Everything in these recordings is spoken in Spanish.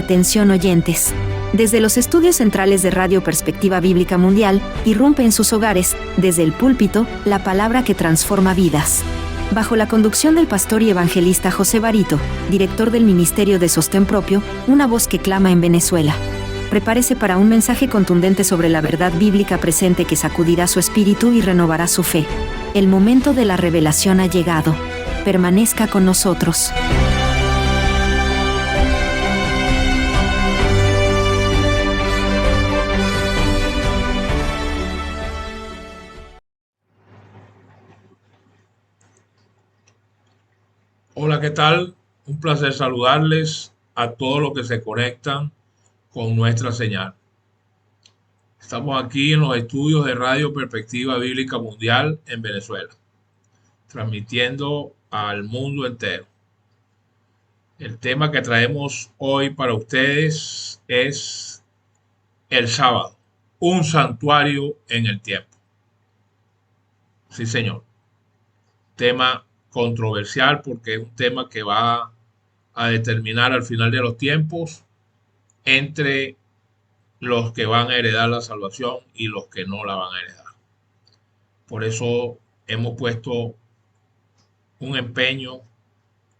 Atención oyentes. Desde los estudios centrales de Radio Perspectiva Bíblica Mundial, irrumpe en sus hogares, desde el púlpito, la palabra que transforma vidas. Bajo la conducción del pastor y evangelista José Barito, director del Ministerio de Sostén Propio, una voz que clama en Venezuela. Prepárese para un mensaje contundente sobre la verdad bíblica presente que sacudirá su espíritu y renovará su fe. El momento de la revelación ha llegado. Permanezca con nosotros. Hola, ¿qué tal? Un placer saludarles a todos los que se conectan con nuestra señal. Estamos aquí en los estudios de Radio Perspectiva Bíblica Mundial en Venezuela, transmitiendo al mundo entero. El tema que traemos hoy para ustedes es el sábado, un santuario en el tiempo. Sí, señor. Tema controversial porque es un tema que va a determinar al final de los tiempos entre los que van a heredar la salvación y los que no la van a heredar. Por eso hemos puesto un empeño,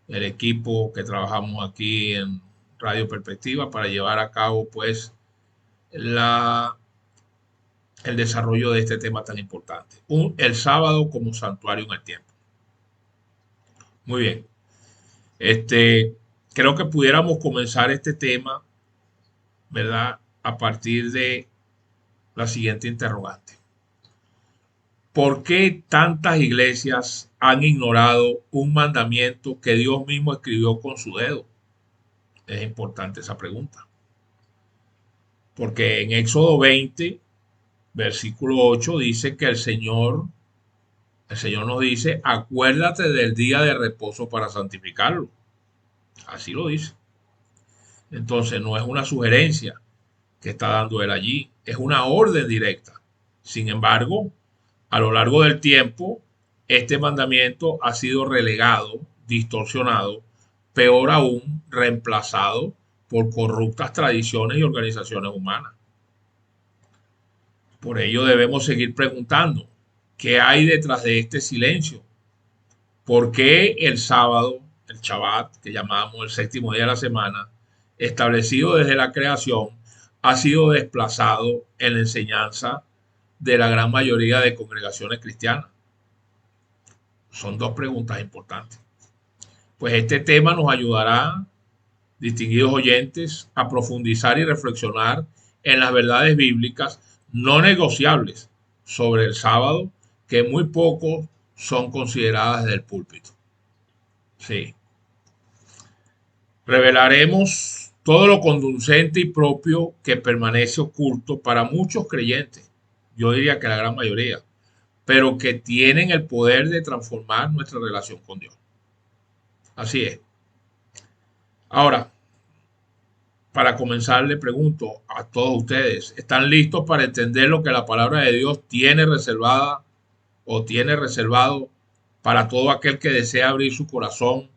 el equipo que trabajamos aquí en Radio Perspectiva, para llevar a cabo pues el desarrollo de este tema tan importante. El sábado como santuario en el tiempo. Muy bien. Creo que pudiéramos comenzar este tema, ¿verdad?, a partir de la siguiente interrogante. ¿Por qué tantas iglesias han ignorado un mandamiento que Dios mismo escribió con su dedo? Es importante esa pregunta. Porque en Éxodo 20, versículo 8, dice que el Señor nos dice: acuérdate del día de reposo para santificarlo. Así lo dice. Entonces no es una sugerencia que está dando él allí, es una orden directa. Sin embargo, a lo largo del tiempo, este mandamiento ha sido relegado, distorsionado, peor aún, reemplazado por corruptas tradiciones y organizaciones humanas. Por ello debemos seguir preguntando: ¿qué hay detrás de este silencio? ¿Por qué el sábado, el Shabbat, que llamamos el séptimo día de la semana, establecido desde la creación, ha sido desplazado en la enseñanza de la gran mayoría de congregaciones cristianas? Son dos preguntas importantes. Pues este tema nos ayudará, distinguidos oyentes, a profundizar y reflexionar en las verdades bíblicas no negociables sobre el sábado, que muy pocos son consideradas desde el púlpito. Sí. Revelaremos todo lo conducente y propio que permanece oculto para muchos creyentes, yo diría que la gran mayoría, pero que tienen el poder de transformar nuestra relación con Dios. Así es. Ahora, para comenzar, le pregunto a todos ustedes: ¿están listos para entender lo que la palabra de Dios tiene reservada o tiene reservado para todo aquel que desea abrir su corazón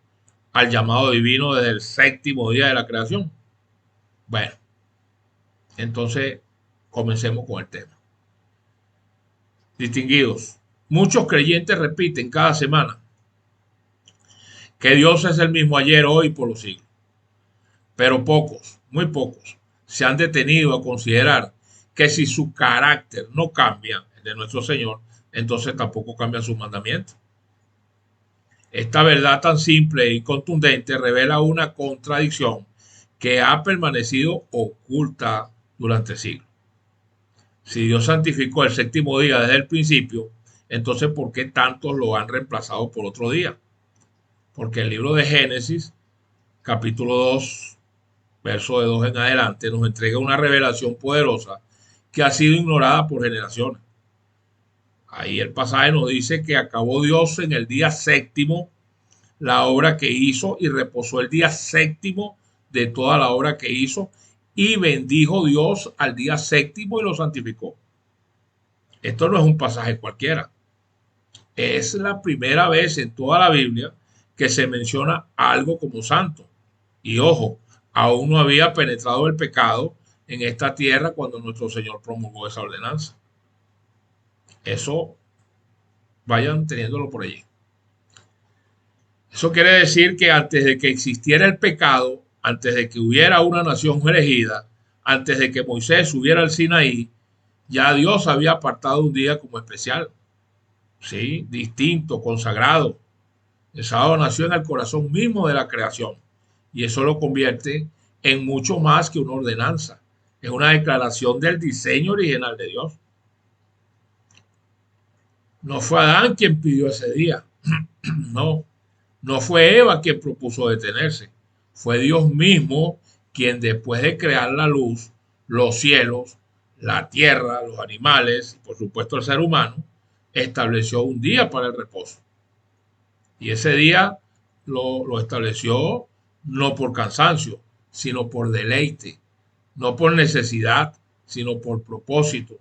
al llamado divino desde el séptimo día de la creación? Bueno, entonces comencemos con el tema. Distinguidos, muchos creyentes repiten cada semana que Dios es el mismo ayer, hoy y por los siglos. Pero pocos, muy pocos, se han detenido a considerar que si su carácter no cambia, el de nuestro Señor, entonces tampoco cambian sus mandamientos. Esta verdad tan simple y contundente revela una contradicción que ha permanecido oculta durante siglos. Si Dios santificó el séptimo día desde el principio, entonces ¿por qué tantos lo han reemplazado por otro día? Porque el libro de Génesis, capítulo 2, verso de 2 en adelante, nos entrega una revelación poderosa que ha sido ignorada por generaciones. Ahí el pasaje nos dice que acabó Dios en el día séptimo la obra que hizo y reposó el día séptimo de toda la obra que hizo, y bendijo Dios al día séptimo y lo santificó. Esto no es un pasaje cualquiera. Es la primera vez en toda la Biblia que se menciona algo como santo. Y ojo, Aún no había penetrado el pecado en esta tierra cuando nuestro Señor promulgó esa ordenanza. Eso vayan teniéndolo por allí. Eso quiere decir que antes de que existiera el pecado, antes de que hubiera una nación elegida, antes de que Moisés subiera al Sinaí, ya Dios había apartado un día como especial, ¿sí? Distinto, consagrado. El sábado nació en el corazón mismo de la creación y eso lo convierte en mucho más que una ordenanza. Es una declaración del diseño original de Dios. No fue Adán quien pidió ese día, no. No fue Eva quien propuso detenerse, fue Dios mismo quien después de crear la luz, los cielos, la tierra, los animales y por supuesto el ser humano, estableció un día para el reposo. Y ese día lo estableció no por cansancio, sino por deleite, no por necesidad, sino por propósito.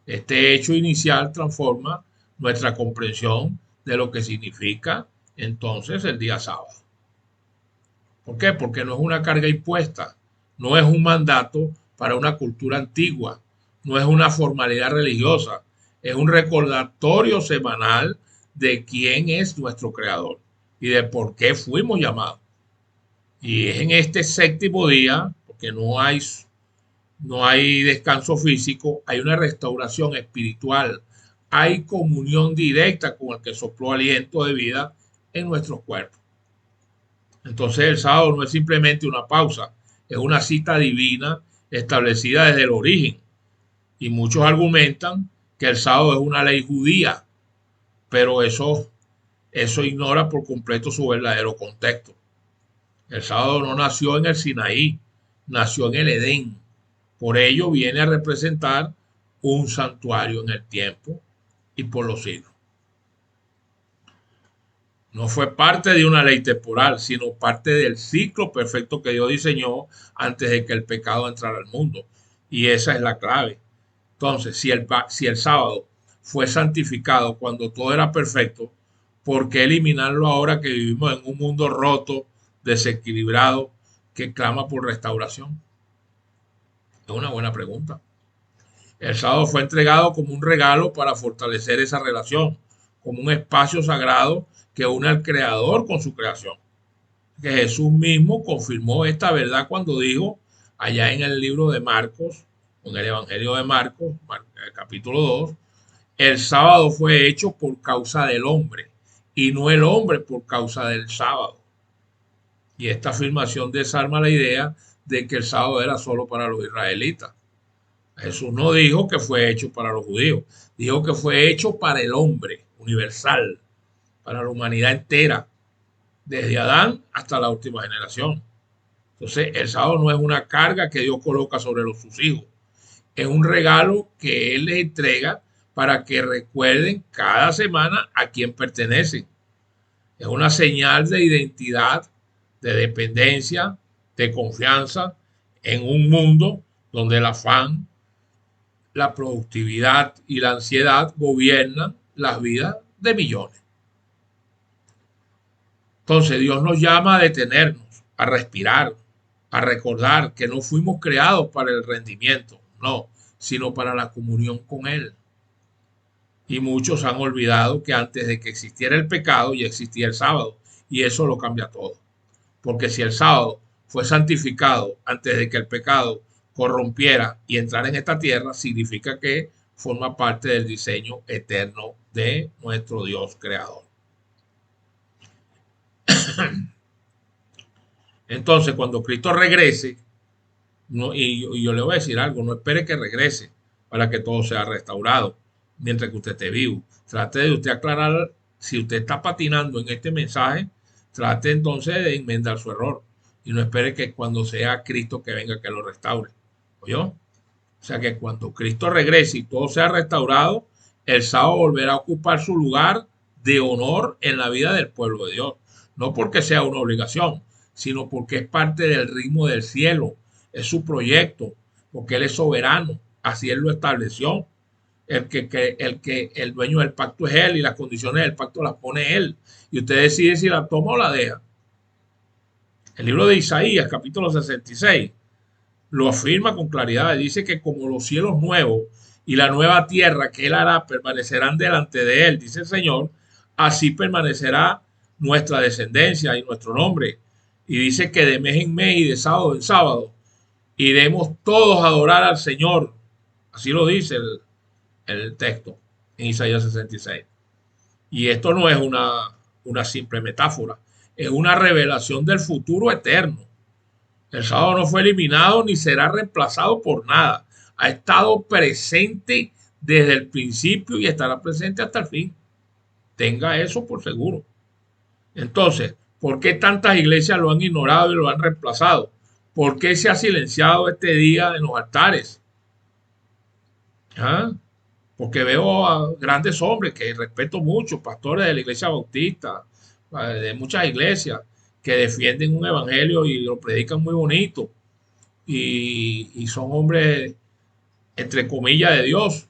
Este hecho inicial transforma nuestra comprensión de lo que significa entonces el día sábado. ¿Por qué? Porque no es una carga impuesta, no es un mandato para una cultura antigua, no es una formalidad religiosa, es un recordatorio semanal de quién es nuestro creador y de por qué fuimos llamados. Y es en este séptimo día, porque no hay descanso físico, hay una restauración espiritual, hay comunión directa con el que sopló aliento de vida en nuestros cuerpos. Entonces el sábado no es simplemente una pausa, es una cita divina establecida desde el origen. Y muchos argumentan que el sábado es una ley judía, pero eso ignora por completo su verdadero contexto. El sábado no nació en el Sinaí, nació en el Edén. Por ello viene a representar un santuario en el tiempo y por los siglos. No fue parte de una ley temporal, sino parte del ciclo perfecto que Dios diseñó antes de que el pecado entrara al mundo. Y esa es la clave. Entonces, si el sábado fue santificado cuando todo era perfecto, ¿por qué eliminarlo ahora que vivimos en un mundo roto, desequilibrado, que clama por restauración? Es una buena pregunta. El sábado fue entregado como un regalo para fortalecer esa relación, como un espacio sagrado que une al Creador con su creación. Que Jesús mismo confirmó esta verdad cuando dijo allá en el libro de Marcos, en el Evangelio de Marcos, el capítulo 2, el sábado fue hecho por causa del hombre y no el hombre por causa del sábado. Y esta afirmación desarma la idea de que el sábado era solo para los israelitas. Jesús no dijo que fue hecho para los judíos, dijo que fue hecho para el hombre universal, para la humanidad entera, desde Adán hasta la última generación. Entonces, el sábado no es una carga que Dios coloca sobre sus hijos, es un regalo que Él les entrega para que recuerden cada semana a quién pertenecen. Es una señal de identidad, de dependencia, de confianza en un mundo donde el afán, la productividad y la ansiedad gobiernan las vidas de millones. Entonces Dios nos llama a detenernos, a respirar, a recordar que no fuimos creados para el rendimiento, no, sino para la comunión con Él. Y muchos han olvidado que antes de que existiera el pecado ya existía el sábado, y eso lo cambia todo. Porque si el sábado fue santificado antes de que el pecado corrompiera y entrara en esta tierra, significa que forma parte del diseño eterno de nuestro Dios creador. Entonces, cuando Cristo regrese, y yo le voy a decir algo, no espere que regrese para que todo sea restaurado mientras que usted esté vivo. Trate de usted aclarar, si usted está patinando en este mensaje, trate entonces de enmendar su error y no espere que cuando sea Cristo que venga que lo restaure. ¿Oyó? O sea que cuando Cristo regrese y todo sea restaurado, el sábado volverá a ocupar su lugar de honor en la vida del pueblo de Dios. No porque sea una obligación, sino porque es parte del ritmo del cielo, es su proyecto, porque Él es soberano, así Él lo estableció. El dueño del pacto es Él y las condiciones del pacto las pone Él. Y usted decide si la toma o la deja. El libro de Isaías, capítulo 66, lo afirma con claridad. Dice que como los cielos nuevos y la nueva tierra que él hará permanecerán delante de él, dice el Señor, así permanecerá nuestra descendencia y nuestro nombre. Y dice que de mes en mes y de sábado en sábado iremos todos a adorar al Señor. Así lo dice el texto en Isaías 66. Y esto no es una simple metáfora, es una revelación del futuro eterno. El sábado no fue eliminado ni será reemplazado por nada. Ha estado presente desde el principio y estará presente hasta el fin. Tenga eso por seguro. Entonces, ¿por qué tantas iglesias lo han ignorado y lo han reemplazado? ¿Por qué se ha silenciado este día en los altares? ¿Ah? Porque veo a grandes hombres que respeto mucho, pastores de la iglesia bautista, de muchas iglesias, que defienden un evangelio y lo predican muy bonito. Y son hombres, entre comillas, de Dios,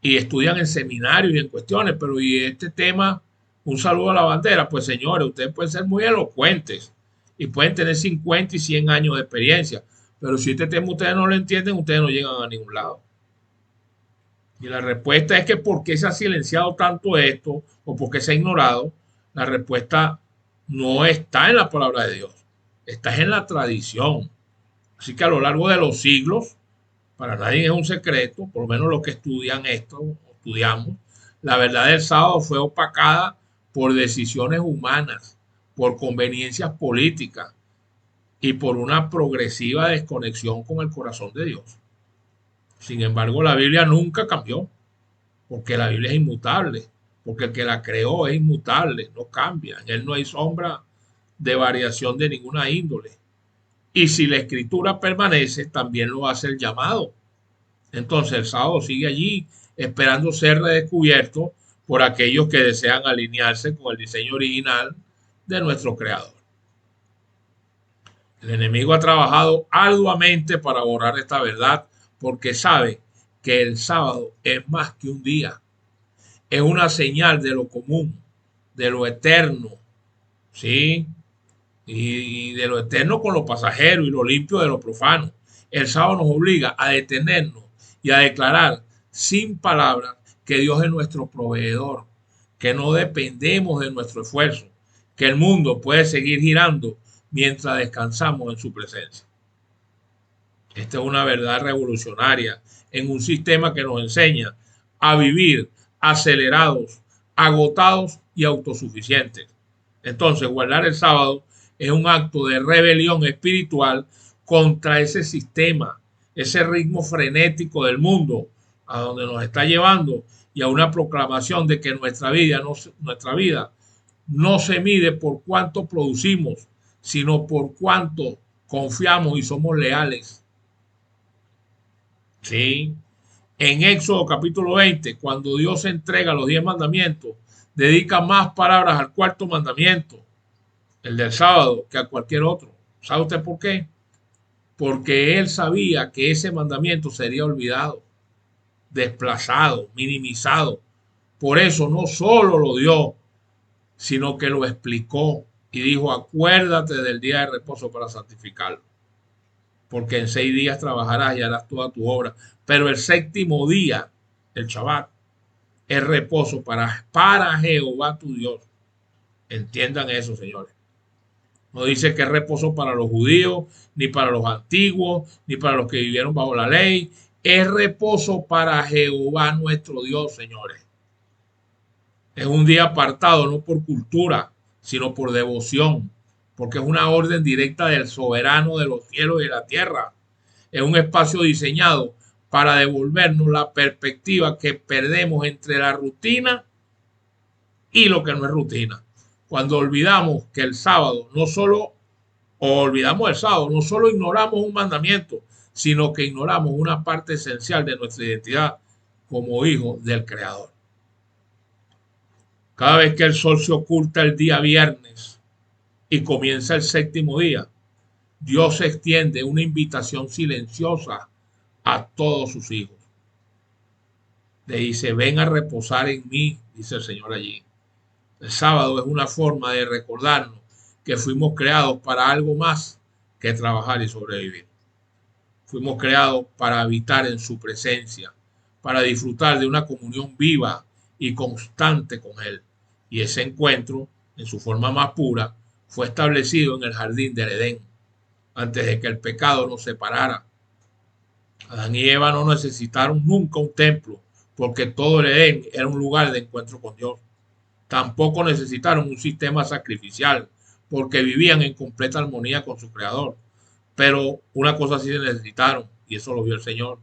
y estudian en seminarios y en cuestiones, pero y este tema, un saludo a la bandera, pues señores, ustedes pueden ser muy elocuentes y pueden tener 50 y 100 años de experiencia, pero si este tema ustedes no lo entienden, ustedes no llegan a ningún lado. Y la respuesta es que ¿por qué se ha silenciado tanto esto o por qué se ha ignorado? La respuesta no está en la palabra de Dios, está en la tradición. Así que a lo largo de los siglos, para nadie es un secreto, por lo menos los que estudian esto, estudiamos, la verdad del sábado fue opacada por decisiones humanas, por conveniencias políticas y por una progresiva desconexión con el corazón de Dios. Sin embargo, la Biblia nunca cambió, porque la Biblia es inmutable, porque el que la creó es inmutable, no cambia, en él no hay sombra de variación de ninguna índole. Y si la escritura permanece, también lo hace el llamado. Entonces el sábado sigue allí, esperando ser redescubierto por aquellos que desean alinearse con el diseño original de nuestro Creador. El enemigo ha trabajado arduamente para borrar esta verdad porque sabe que el sábado es más que un día. Es una señal de lo común, de lo eterno, ¿sí? Y de lo eterno con lo pasajero y lo limpio de lo profano. El sábado nos obliga a detenernos y a declarar sin palabras que Dios es nuestro proveedor, que no dependemos de nuestro esfuerzo, que el mundo puede seguir girando mientras descansamos en su presencia. Esta es una verdad revolucionaria en un sistema que nos enseña a vivir acelerados, agotados y autosuficientes. Entonces, guardar el sábado es un acto de rebelión espiritual contra ese sistema, ese ritmo frenético del mundo a donde nos está llevando y a una proclamación de que nuestra vida no se mide por cuánto producimos, sino por cuánto confiamos y somos leales. Sí. En Éxodo capítulo 20, cuando Dios entrega los 10 mandamientos, dedica más palabras al cuarto mandamiento, el del sábado, que a cualquier otro. ¿Sabe usted por qué? Porque él sabía que ese mandamiento sería olvidado, desplazado, minimizado. Por eso no solo lo dio, sino que lo explicó y dijo, acuérdate del día de reposo para santificarlo. Porque en 6 días trabajarás y harás toda tu obra. Pero el séptimo día, el Shabbat, es reposo para Jehová tu Dios. Entiendan eso, señores. No dice que es reposo para los judíos, ni para los antiguos, ni para los que vivieron bajo la ley. Es reposo para Jehová nuestro Dios, señores. Es un día apartado no por cultura, sino por devoción, porque es una orden directa del soberano de los cielos y de la tierra. Es un espacio diseñado para devolvernos la perspectiva que perdemos entre la rutina y lo que no es rutina. Cuando olvidamos que el sábado no solo ignoramos un mandamiento, sino que ignoramos una parte esencial de nuestra identidad como hijos del Creador. Cada vez que el sol se oculta el día viernes y comienza el séptimo día, Dios extiende una invitación silenciosa a todos sus hijos. Le dice, ven a reposar en mí, dice el Señor allí. El sábado es una forma de recordarnos que fuimos creados para algo más que trabajar y sobrevivir. Fuimos creados para habitar en su presencia, para disfrutar de una comunión viva y constante con Él. Y ese encuentro, en su forma más pura, fue establecido en el jardín del Edén, antes de que el pecado nos separara. Adán y Eva no necesitaron nunca un templo, porque todo el Edén era un lugar de encuentro con Dios. Tampoco necesitaron un sistema sacrificial, porque vivían en completa armonía con su Creador. Pero una cosa sí necesitaron, y eso lo vio el Señor: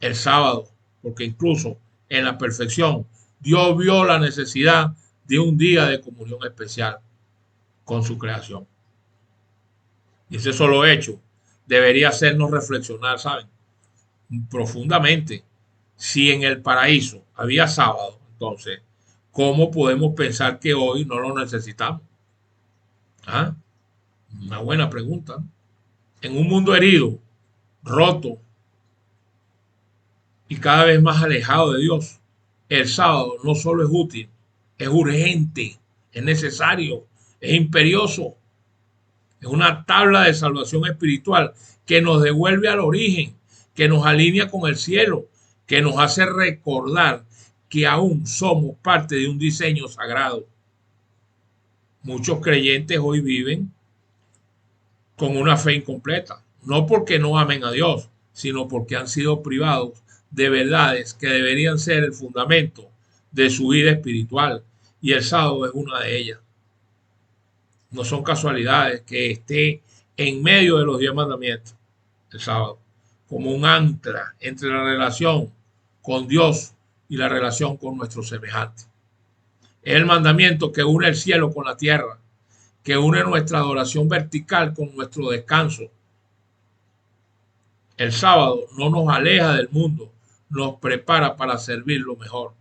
el sábado, porque incluso en la perfección, Dios vio la necesidad de un día de comunión especial con su creación. Y ese solo hecho debería hacernos reflexionar, ¿saben? Profundamente. Si en el paraíso había sábado, entonces, ¿cómo podemos pensar que hoy no lo necesitamos? ¿Ah? Una buena pregunta. En un mundo herido, roto y cada vez más alejado de Dios, el sábado no solo es útil, es urgente, es necesario, es imperioso. Es una tabla de salvación espiritual que nos devuelve al origen, que nos alinea con el cielo, que nos hace recordar que aún somos parte de un diseño sagrado. Muchos creyentes hoy viven con una fe incompleta, no porque no amen a Dios, sino porque han sido privados de verdades que deberían ser el fundamento de su vida espiritual, y el sábado es una de ellas. No son casualidades que esté en medio de los 10 mandamientos el sábado, como un ancla entre la relación con Dios y la relación con nuestros semejantes. Es el mandamiento que une el cielo con la tierra, que une nuestra adoración vertical con nuestro descanso. El sábado no nos aleja del mundo, nos prepara para servirlo mejor.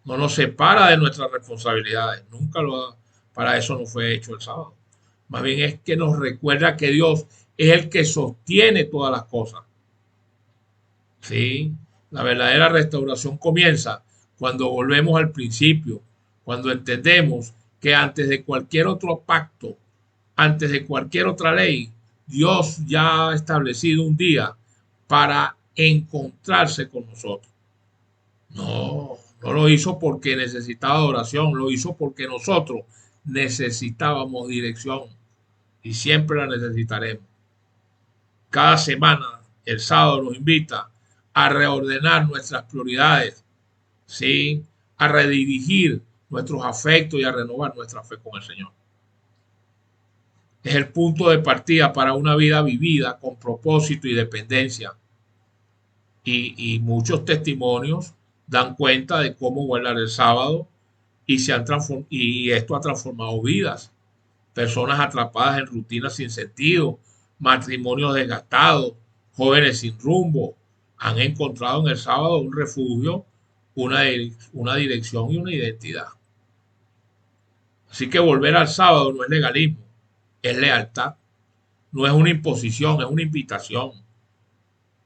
No nos separa de nuestras responsabilidades, nunca lo ha. Para eso no fue hecho el sábado. Más bien es que nos recuerda que Dios es el que sostiene todas las cosas. Sí, la verdadera restauración comienza cuando volvemos al principio, cuando entendemos que antes de cualquier otro pacto, antes de cualquier otra ley, Dios ya ha establecido un día para encontrarse con nosotros. No lo hizo porque necesitaba adoración, lo hizo porque nosotros necesitábamos dirección, y siempre la necesitaremos. Cada semana el sábado nos invita a reordenar nuestras prioridades, ¿sí? A redirigir nuestros afectos y a renovar nuestra fe con el Señor. Es el punto de partida para una vida vivida con propósito y dependencia. Y muchos testimonios dan cuenta de cómo guardar el sábado y esto ha transformado vidas. Personas atrapadas en rutinas sin sentido, matrimonios desgastados, jóvenes sin rumbo, han encontrado en el sábado un refugio, una dirección y una identidad. Así que volver al sábado no es legalismo, es lealtad. No es una imposición, es una invitación.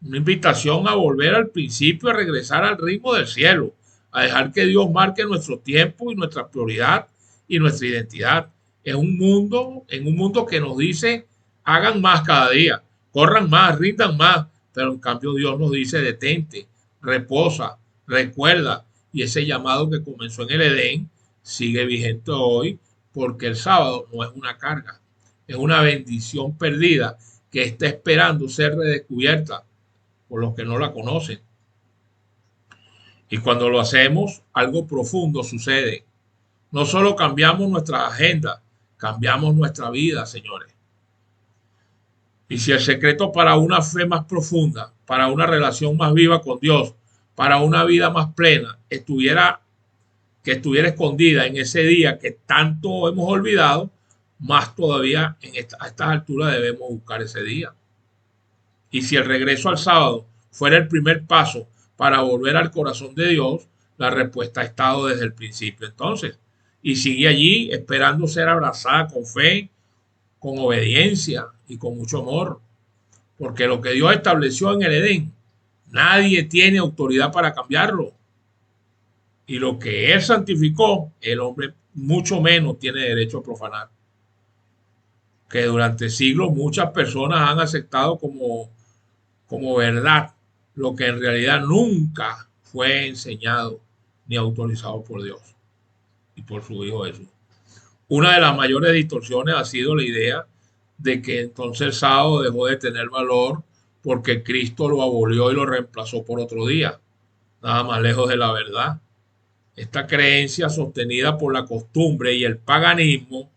Una invitación a volver al principio, a regresar al ritmo del cielo, a dejar que Dios marque nuestro tiempo y nuestra prioridad y nuestra identidad. En un mundo que nos dice: hagan más cada día, corran más, rindan más, pero en cambio Dios nos dice: detente, reposa, recuerda. Y ese llamado que comenzó en el Edén sigue vigente hoy, porque el sábado no es una carga, es una bendición perdida que está esperando ser redescubierta por los que no la conocen. Y cuando lo hacemos, algo profundo sucede. No solo cambiamos nuestra agenda, cambiamos nuestra vida, señores. Y si el secreto para una fe más profunda, para una relación más viva con Dios, para una vida más plena, estuviera escondida en ese día que tanto hemos olvidado, más todavía a estas alturas debemos buscar ese día. Y si el regreso al sábado fuera el primer paso para volver al corazón de Dios, la respuesta ha estado desde el principio entonces. Y sigue allí esperando ser abrazada con fe, con obediencia y con mucho amor. Porque lo que Dios estableció en el Edén, nadie tiene autoridad para cambiarlo. Y lo que Él santificó, el hombre mucho menos tiene derecho a profanar. que durante siglos muchas personas han aceptado como verdad, lo que en realidad nunca fue enseñado ni autorizado por Dios y por su Hijo Jesús. Una de las mayores distorsiones ha sido la idea de que entonces el sábado dejó de tener valor porque Cristo lo abolió y lo reemplazó por otro día. Nada más lejos de la verdad. Esta creencia, sostenida por la costumbre y el paganismo,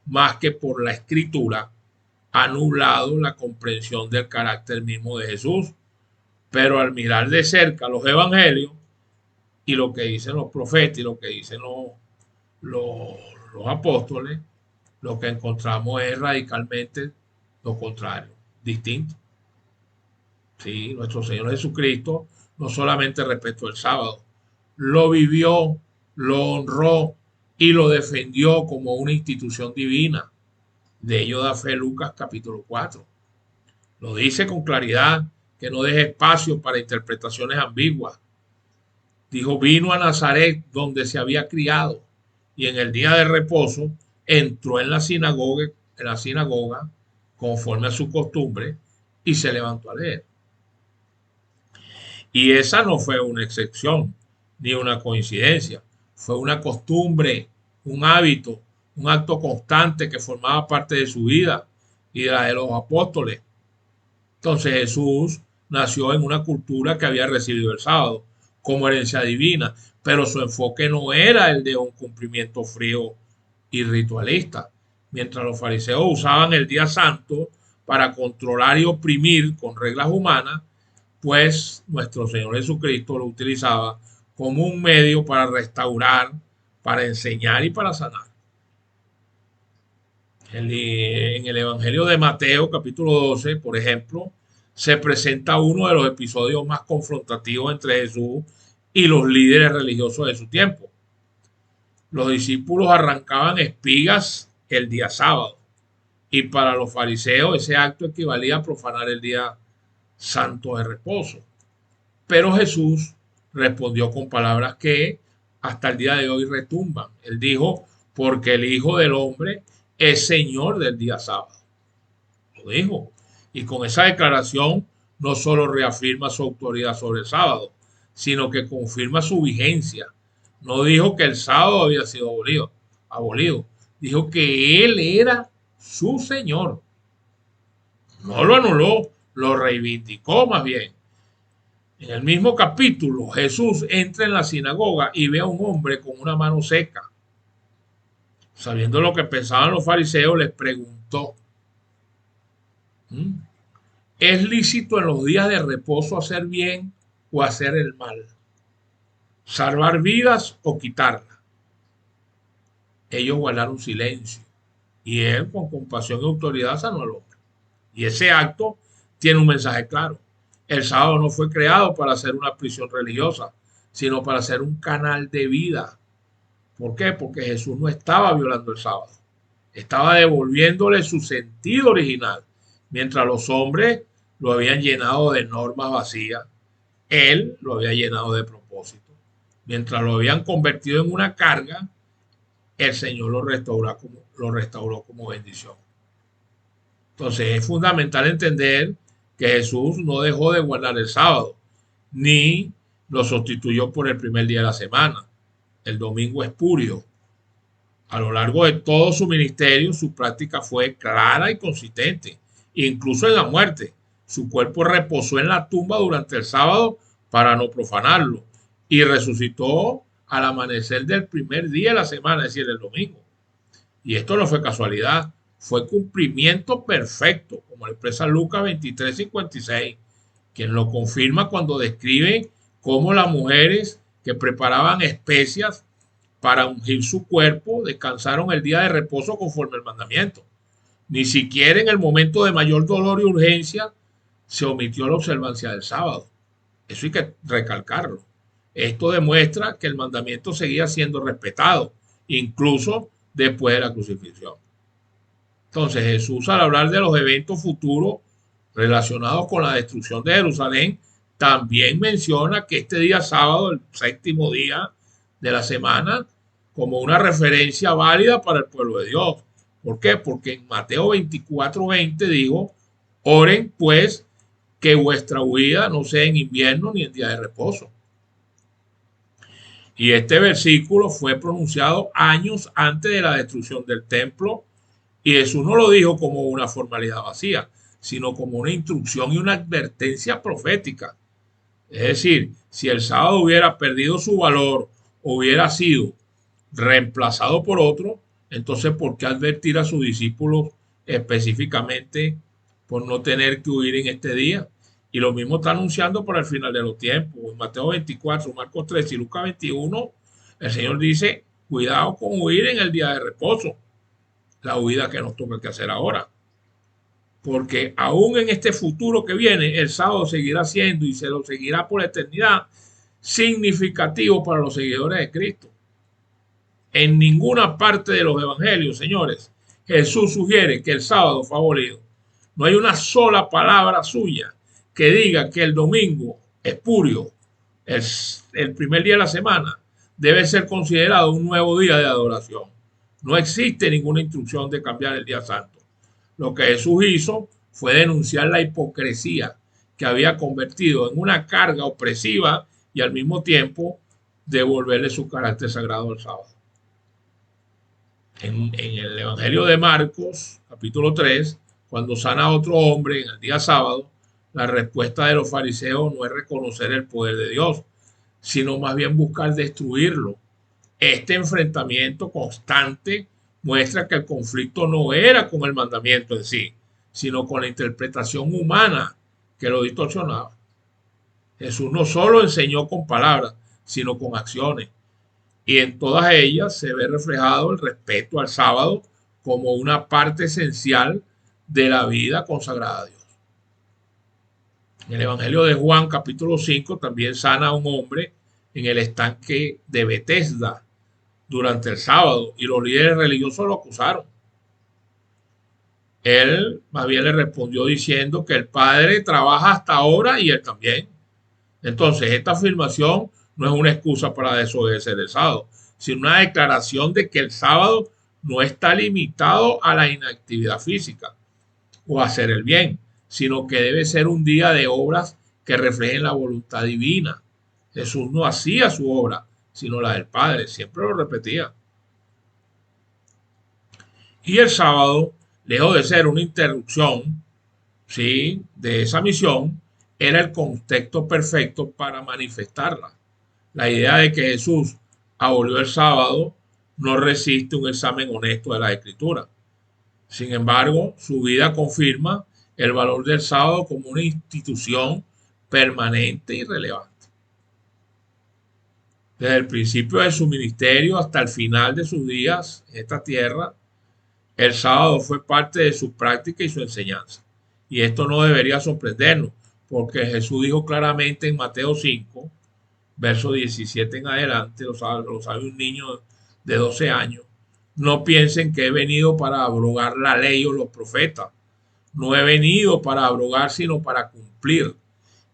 más que por la escritura, ha nublado la comprensión del carácter mismo de Jesús. Pero al mirar de cerca los evangelios y lo que dicen los profetas y lo que dicen los, los apóstoles, lo que encontramos es radicalmente lo contrario, distinto. Sí, nuestro Señor Jesucristo no solamente respetó el sábado, lo vivió, lo honró y lo defendió como una institución divina. De ello da fe Lucas capítulo 4. Lo dice con claridad, que no deje espacio para interpretaciones ambiguas. Dijo, vino a Nazaret donde se había criado y en el día de reposo entró en la sinagoga conforme a su costumbre y se levantó a leer. Y esa no fue una excepción ni una coincidencia, fue una costumbre, un hábito, un acto constante que formaba parte de su vida y de la de los apóstoles. Entonces Jesús nació en una cultura que había recibido el sábado como herencia divina, pero su enfoque no era el de un cumplimiento frío y ritualista. Mientras los fariseos usaban el día santo para controlar y oprimir con reglas humanas, pues nuestro Señor Jesucristo lo utilizaba como un medio para restaurar, para enseñar y para sanar. En el Evangelio de Mateo, capítulo 12, por ejemplo, se presenta uno de los episodios más confrontativos entre Jesús y los líderes religiosos de su tiempo. Los discípulos arrancaban espigas el día sábado y para los fariseos ese acto equivalía a profanar el día santo de reposo. Pero Jesús respondió con palabras que hasta el día de hoy retumban. Él dijo, porque el Hijo del Hombre es Señor del día sábado. Lo dijo. Y con esa declaración no solo reafirma su autoridad sobre el sábado, sino que confirma su vigencia. No dijo que el sábado había sido abolido. Dijo que Él era su Señor. No lo anuló, lo reivindicó más bien. En el mismo capítulo, Jesús entra en la sinagoga y ve a un hombre con una mano seca. Sabiendo lo que pensaban los fariseos, les preguntó, ¿es lícito en los días de reposo hacer bien o hacer el mal? ¿Salvar vidas o quitarlas? Ellos guardaron silencio y él, con compasión y autoridad, sanó al hombre. Y ese acto tiene un mensaje claro. El sábado no fue creado para ser una prisión religiosa, sino para ser un canal de vida. ¿Por qué? Porque Jesús no estaba violando el sábado. Estaba devolviéndole su sentido original. Mientras los hombres lo habían llenado de normas vacías, Él lo había llenado de propósito. Mientras lo habían convertido en una carga, el Señor lo restauró como bendición. Entonces es fundamental entender que Jesús no dejó de guardar el sábado, ni lo sustituyó por el primer día de la semana, el domingo espurio. A lo largo de todo su ministerio, su práctica fue clara y consistente, incluso en la muerte. Su cuerpo reposó en la tumba durante el sábado para no profanarlo y resucitó al amanecer del primer día de la semana, es decir, el domingo. Y esto no fue casualidad, fue cumplimiento perfecto, como lo expresa Lucas 23:56, quien lo confirma cuando describe cómo las mujeres que preparaban especias para ungir su cuerpo descansaron el día de reposo conforme al mandamiento. Ni siquiera en el momento de mayor dolor y urgencia se omitió la observancia del sábado. Eso hay que recalcarlo. Esto demuestra que el mandamiento seguía siendo respetado, incluso después de la crucifixión. Entonces Jesús, al hablar de los eventos futuros relacionados con la destrucción de Jerusalén, también menciona que este día sábado, el séptimo día de la semana, como una referencia válida para el pueblo de Dios, ¿Por qué? Porque en Mateo 24:20 dijo, oren pues que vuestra huida no sea en invierno ni en día de reposo. Y este versículo fue pronunciado años antes de la destrucción del templo, y Jesús no lo dijo como una formalidad vacía, sino como una instrucción y una advertencia profética. Es decir, si el sábado hubiera perdido su valor, hubiera sido reemplazado por otro, entonces ¿por qué advertir a sus discípulos específicamente por no tener que huir en este día? Y lo mismo está anunciando para el final de los tiempos. En Mateo 24, Marcos 13 y Lucas 21, el Señor dice, cuidado con huir en el día de reposo, la huida que nos toca que hacer ahora. Porque aún en este futuro que viene, el sábado seguirá siendo y se lo seguirá por la eternidad significativo para los seguidores de Cristo. En ninguna parte de los evangelios, señores, Jesús sugiere que el sábado fue abolido. No hay una sola palabra suya que diga que el domingo espurio, el primer día de la semana, debe ser considerado un nuevo día de adoración. No existe ninguna instrucción de cambiar el día santo. Lo que Jesús hizo fue denunciar la hipocresía que había convertido en una carga opresiva y al mismo tiempo devolverle su carácter sagrado al sábado. En el Evangelio de Marcos, capítulo 3, cuando sana a otro hombre en el día sábado, la respuesta de los fariseos no es reconocer el poder de Dios, sino más bien buscar destruirlo. Este enfrentamiento constante muestra que el conflicto no era con el mandamiento en sí, sino con la interpretación humana que lo distorsionaba. Jesús no solo enseñó con palabras, sino con acciones. Y en todas ellas se ve reflejado el respeto al sábado como una parte esencial de la vida consagrada a Dios. En el Evangelio de Juan, capítulo 5, también sana a un hombre en el estanque de Betesda durante el sábado y los líderes religiosos lo acusaron. Él más bien le respondió diciendo que el Padre trabaja hasta ahora y él también. Entonces, esta afirmación no es una excusa para desobedecer el sábado, sino una declaración de que el sábado no está limitado a la inactividad física o a hacer el bien, sino que debe ser un día de obras que reflejen la voluntad divina. Jesús no hacía su obra, sino la del Padre, siempre lo repetía. Y el sábado, lejos de ser una interrupción, ¿sí?, de esa misión, era el contexto perfecto para manifestarla. La idea de que Jesús abolió el sábado no resiste un examen honesto de la Escritura. Sin embargo, su vida confirma el valor del sábado como una institución permanente y relevante. Desde el principio de su ministerio hasta el final de sus días en esta tierra, el sábado fue parte de su práctica y su enseñanza. Y esto no debería sorprendernos, porque Jesús dijo claramente en Mateo 5, verso 17 en adelante, lo sabe un niño de 12 años, no piensen que he venido para abrogar la ley o los profetas. No he venido para abrogar, sino para cumplir.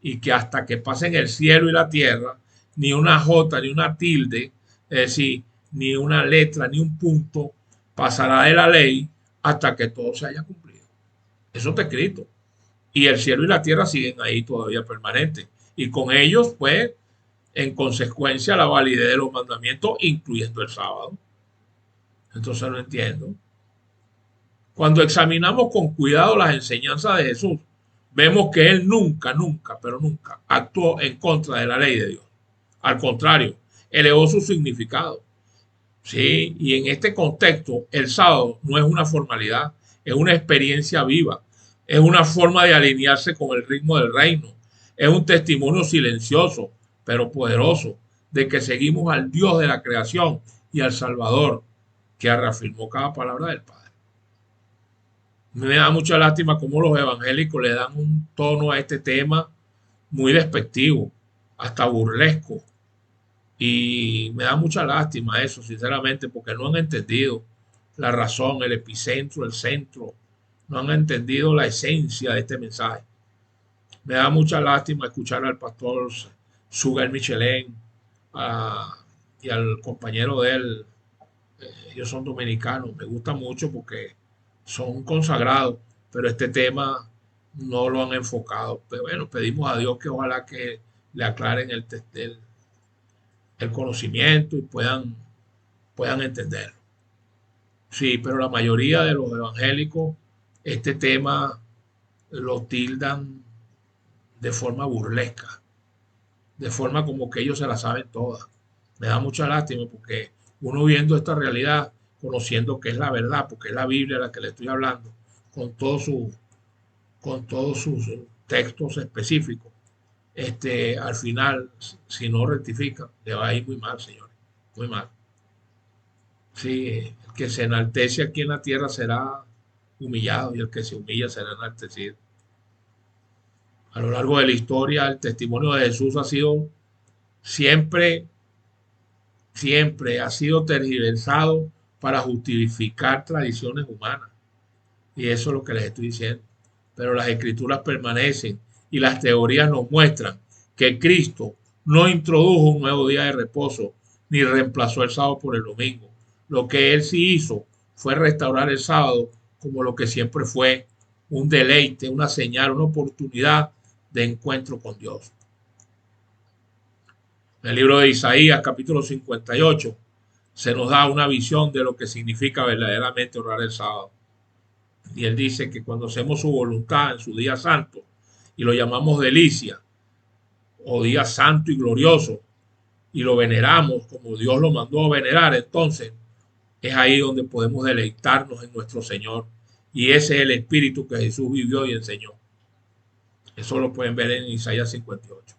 Y que hasta que pasen el cielo y la tierra, ni una jota, ni una tilde, es decir, ni una letra, ni un punto, pasará de la ley hasta que todo se haya cumplido. Eso está escrito. Y el cielo y la tierra siguen ahí todavía permanentes. Y con ellos, pues, en consecuencia, la validez de los mandamientos, incluyendo el sábado. Entonces no entiendo. Cuando examinamos con cuidado las enseñanzas de Jesús, vemos que él nunca, pero nunca actuó en contra de la ley de Dios. Al contrario, elevó su significado. Sí, y en este contexto, el sábado no es una formalidad, es una experiencia viva, es una forma de alinearse con el ritmo del reino, es un testimonio silencioso, pero poderoso, de que seguimos al Dios de la creación y al Salvador, que reafirmó cada palabra del Padre. Me da mucha lástima cómo los evangélicos le dan un tono a este tema muy despectivo, hasta burlesco. Y me da mucha lástima eso, sinceramente, porque no han entendido la razón, el epicentro, el centro. No han entendido la esencia de este mensaje. Me da mucha lástima escuchar al pastor Sugar Michelin y al compañero de él. Ellos son dominicanos. Me gusta mucho porque son consagrados, pero este tema no lo han enfocado. Pero bueno, pedimos a Dios que ojalá que le aclaren el conocimiento y puedan entenderlo. Sí, pero la mayoría de los evangélicos este tema lo tildan de forma burlesca, de forma como que ellos se la saben todas. Me da mucha lástima porque uno viendo esta realidad, conociendo que es la verdad, porque es la Biblia la que le estoy hablando, con con todos sus textos específicos, al final, si no rectifica, le va a ir muy mal, señores, muy mal. Sí, el que se enaltece aquí en la tierra será humillado y el que se humilla será enaltecido. A lo largo de la historia, el testimonio de Jesús ha sido siempre, siempre ha sido tergiversado para justificar tradiciones humanas. Y eso es lo que les estoy diciendo. Pero las escrituras permanecen y las teorías nos muestran que Cristo no introdujo un nuevo día de reposo ni reemplazó el sábado por el domingo. Lo que él sí hizo fue restaurar el sábado como lo que siempre fue: un deleite, una señal, una oportunidad de encuentro con Dios. En el libro de Isaías, capítulo 58, se nos da una visión de lo que significa verdaderamente honrar el sábado. Y él dice que cuando hacemos su voluntad en su día santo y lo llamamos delicia o día santo y glorioso y lo veneramos como Dios lo mandó a venerar, entonces es ahí donde podemos deleitarnos en nuestro Señor. Y ese es el espíritu que Jesús vivió y enseñó. Eso lo pueden ver en Isaías 58.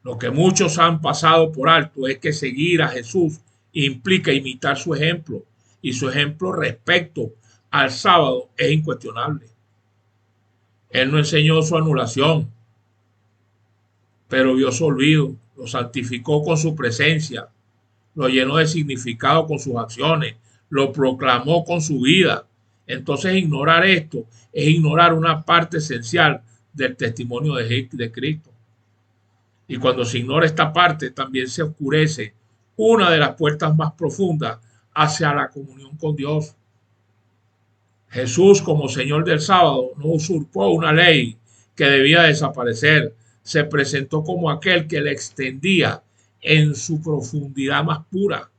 Lo que muchos han pasado por alto es que seguir a Jesús implica imitar su ejemplo, y su ejemplo respecto al sábado es incuestionable. Él no enseñó su anulación, pero vio su olvido, lo santificó con su presencia, lo llenó de significado con sus acciones, lo proclamó con su vida. Entonces ignorar esto es ignorar una parte esencial del testimonio de Cristo. Y cuando se ignora esta parte, también se oscurece una de las puertas más profundas hacia la comunión con Dios. Jesús, como Señor del sábado, no usurpó una ley que debía desaparecer. Se presentó como aquel que le extendía en su profundidad más pura,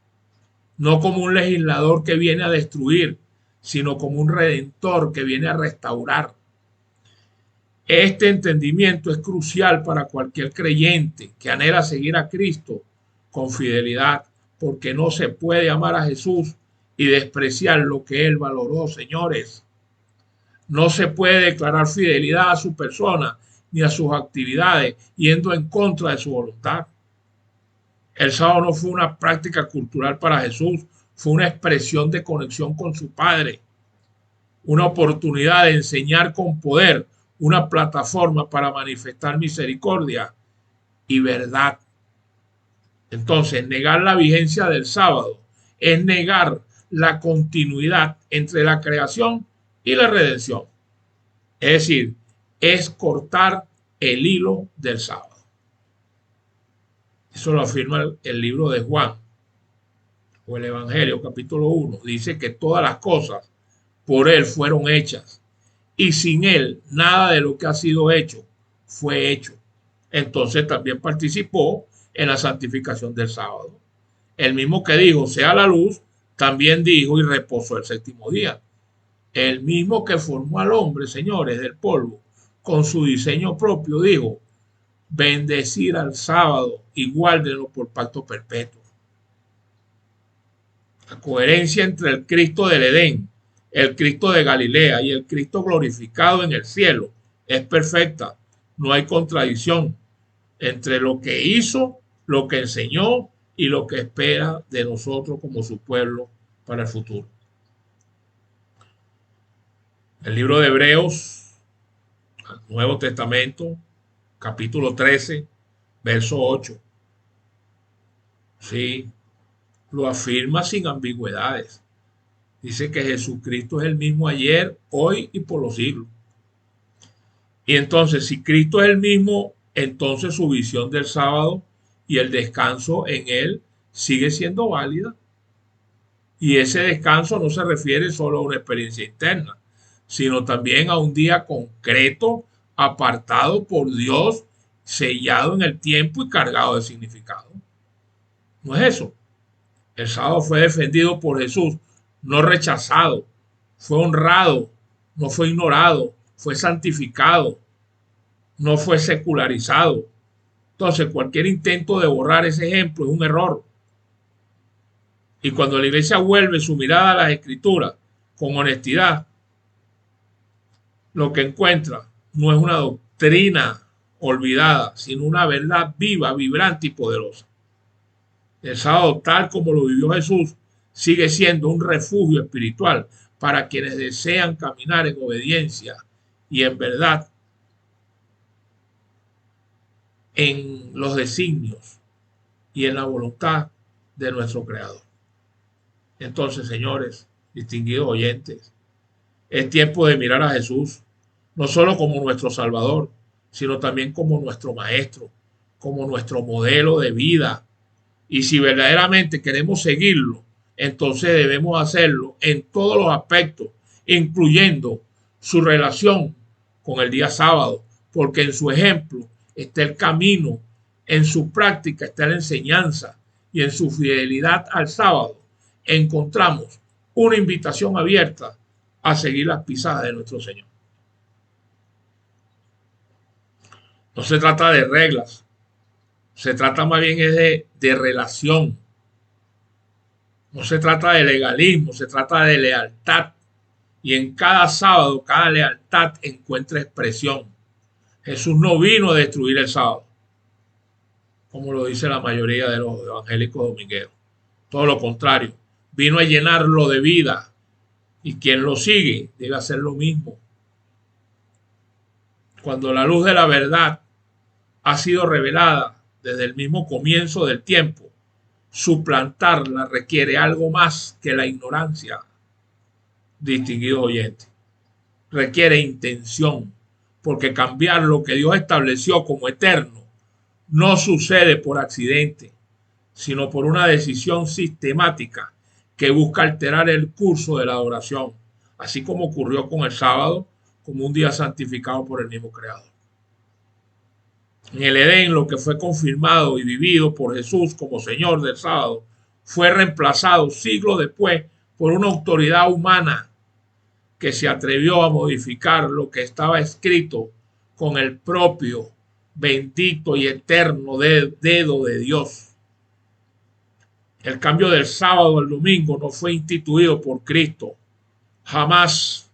no como un legislador que viene a destruir, sino como un redentor que viene a restaurar. Este entendimiento es crucial para cualquier creyente que anhela seguir a Cristo con fidelidad, porque no se puede amar a Jesús y despreciar lo que Él valoró, señores. No se puede declarar fidelidad a su persona ni a sus actividades yendo en contra de su voluntad. El sábado no fue una práctica cultural para Jesús, fue una expresión de conexión con su Padre, una oportunidad de enseñar con poder, una plataforma para manifestar misericordia y verdad. Entonces, negar la vigencia del sábado es negar la continuidad entre la creación y la redención. Es decir, es cortar el hilo del sábado. Eso lo afirma el libro de Juan, o el Evangelio, capítulo 1. Dice que todas las cosas por Él fueron hechas, y sin Él nada de lo que ha sido hecho fue hecho. Entonces también participó en la santificación del sábado. El mismo que dijo, sea la luz, también dijo y reposó el séptimo día. El mismo que formó al hombre, señores, del polvo, con su diseño propio, dijo, bendecir al sábado y guárdenlo por pacto perpetuo. La coherencia entre el Cristo del Edén, el Cristo de Galilea y el Cristo glorificado en el cielo es perfecta. No hay contradicción entre lo que hizo, lo que enseñó y lo que espera de nosotros como su pueblo para el futuro. El libro de Hebreos, Nuevo Testamento, capítulo 13, verso 8. Sí, lo afirma sin ambigüedades. Dice que Jesucristo es el mismo ayer, hoy y por los siglos. Y entonces, si Cristo es el mismo, entonces su visión del sábado y el descanso en él sigue siendo válida. Y ese descanso no se refiere solo a una experiencia interna, sino también a un día concreto, apartado por Dios, sellado en el tiempo y cargado de significado. No es eso. El sábado fue defendido por Jesús, no rechazado, fue honrado, no fue ignorado, fue santificado, no fue secularizado. Entonces, cualquier intento de borrar ese ejemplo es un error. Y cuando la iglesia vuelve su mirada a las escrituras con honestidad, lo que encuentra no es una doctrina olvidada, sino una verdad viva, vibrante y poderosa. El sábado, tal como lo vivió Jesús, sigue siendo un refugio espiritual para quienes desean caminar en obediencia y en verdad en los designios y en la voluntad de nuestro Creador. Entonces, señores, distinguidos oyentes, es tiempo de mirar a Jesús, no solo como nuestro Salvador, sino también como nuestro Maestro, como nuestro modelo de vida. Y si verdaderamente queremos seguirlo, entonces debemos hacerlo en todos los aspectos, incluyendo su relación con el día sábado, porque en su ejemplo está el camino, en su práctica está la enseñanza y en su fidelidad al sábado encontramos una invitación abierta a seguir las pisadas de nuestro Señor. No se trata de reglas, se trata más bien de relación. No se trata de legalismo, se trata de lealtad. Y en cada sábado, cada lealtad encuentra expresión. Jesús no vino a destruir el sábado, como lo dice la mayoría de los evangélicos domingueros. Todo lo contrario, vino a llenarlo de vida. Y quien lo sigue debe hacer lo mismo. Cuando la luz de la verdad ha sido revelada desde el mismo comienzo del tiempo, suplantarla requiere algo más que la ignorancia, distinguido oyente. Requiere intención, porque cambiar lo que Dios estableció como eterno no sucede por accidente, sino por una decisión sistemática que busca alterar el curso de la adoración, así como ocurrió con el sábado, como un día santificado por el mismo Creador. En el Edén, lo que fue confirmado y vivido por Jesús como Señor del sábado fue reemplazado siglos después por una autoridad humana que se atrevió a modificar lo que estaba escrito con el propio, bendito y eterno dedo de Dios. El cambio del sábado al domingo no fue instituido por Cristo. Jamás.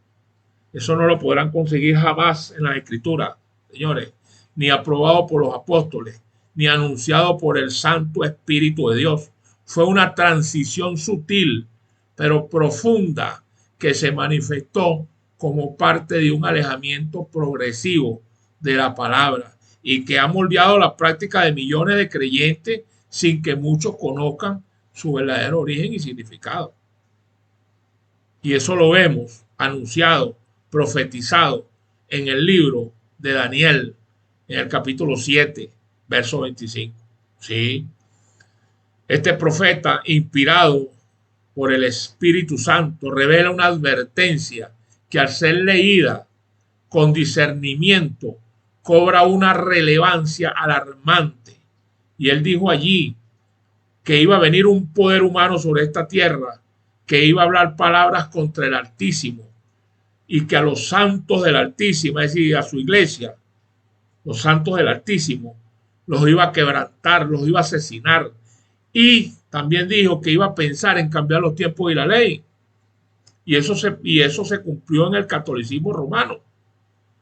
Eso no lo podrán conseguir jamás en la Escritura, señores. Ni aprobado por los apóstoles, ni anunciado por el Santo Espíritu de Dios. Fue una transición sutil, pero profunda, que se manifestó como parte de un alejamiento progresivo de la palabra y que ha moldeado la práctica de millones de creyentes sin que muchos conozcan su verdadero origen y significado. Y eso lo vemos anunciado, profetizado en el libro de Daniel, en el capítulo 7, verso 25. Sí, este profeta, inspirado por el Espíritu Santo, revela una advertencia que al ser leída con discernimiento cobra una relevancia alarmante. Y él dijo allí que iba a venir un poder humano sobre esta tierra, que iba a hablar palabras contra el Altísimo y que a los santos del Altísimo, es decir, a su iglesia, los santos del Altísimo, los iba a quebrantar, los iba a asesinar. Y también dijo que iba a pensar en cambiar los tiempos y la ley. Y eso se cumplió en el catolicismo romano.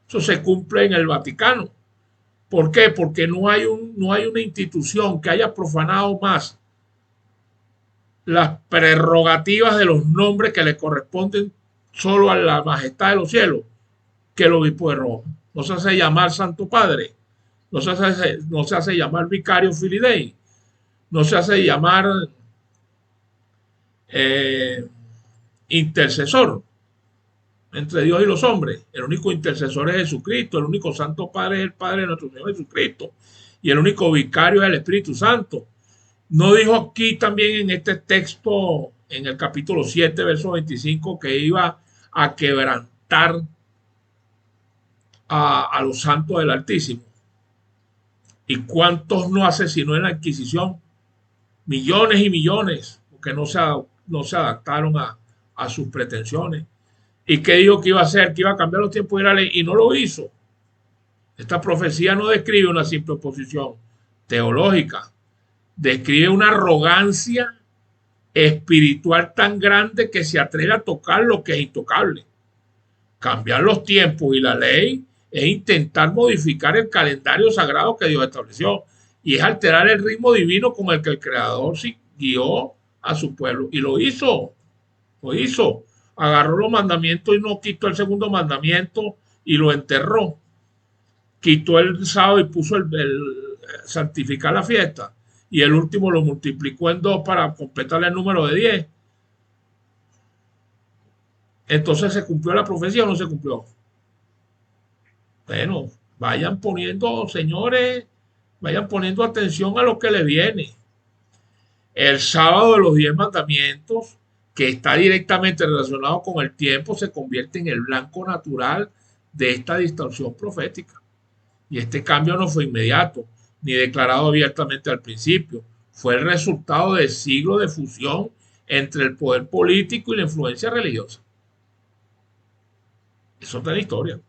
Eso se cumple en el Vaticano. ¿Por qué? Porque no hay una institución que haya profanado más las prerrogativas de los nombres que le corresponden solo a la majestad de los cielos que el obispo de Roma. No se hace llamar Santo Padre, no se hace llamar Vicario Filii Dei, no se hace llamar intercesor entre Dios y los hombres. El único intercesor es Jesucristo, el único Santo Padre es el Padre de nuestro Señor Jesucristo y el único vicario es el Espíritu Santo. ¿No dijo aquí también en este texto, en el capítulo 7, verso 25, que iba a quebrantar matar a los santos del Altísimo. ¿Y cuántos no asesinó en la Inquisición? Millones y millones, porque no se adaptaron a sus pretensiones. ¿Y qué dijo que iba a hacer? Que iba a cambiar los tiempos de la ley, y no lo hizo. Esta profecía no describe una simple posición teológica, describe una arrogancia espiritual tan grande que se atreve a tocar lo que es intocable. Cambiar los tiempos y la ley es intentar modificar el calendario sagrado que Dios estableció, y es alterar el ritmo divino con el que el Creador guió a su pueblo. Y lo hizo. Agarró los mandamientos y no quitó el segundo mandamiento y lo enterró. Quitó el sábado y puso el santificar la fiesta. Y el último lo multiplicó en 2 para completar el número de 10. Entonces, ¿se cumplió la profecía o no se cumplió? Bueno, vayan poniendo, señores, vayan poniendo atención a lo que les viene. El sábado de los 10 mandamientos, que está directamente relacionado con el tiempo, se convierte en el blanco natural de esta distorsión profética. Y este cambio no fue inmediato, ni declarado abiertamente al principio. Fue el resultado de siglos de fusión entre el poder político y la influencia religiosa. Eso está en la historia.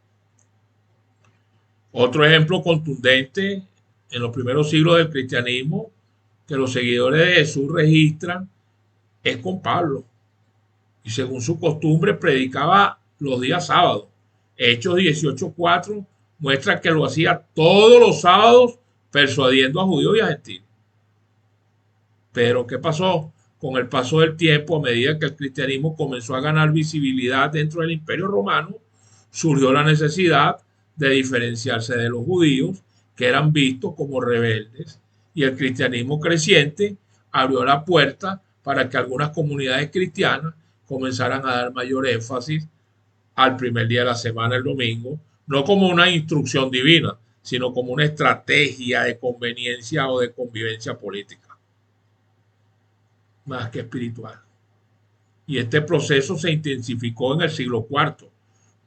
Otro ejemplo contundente en los primeros siglos del cristianismo que los seguidores de Jesús registran es con Pablo. Y según su costumbre predicaba los días sábados. Hechos 18:4 muestra que lo hacía todos los sábados persuadiendo a judíos y a gentiles. Pero ¿qué pasó? Con el paso del tiempo, a medida que el cristianismo comenzó a ganar visibilidad dentro del Imperio Romano, surgió la necesidad de diferenciarse de los judíos, que eran vistos como rebeldes, y el cristianismo creciente abrió la puerta para que algunas comunidades cristianas comenzaran a dar mayor énfasis al primer día de la semana, el domingo, no como una instrucción divina, sino como una estrategia de conveniencia o de convivencia política, más que espiritual. Y este proceso se intensificó en el siglo IV,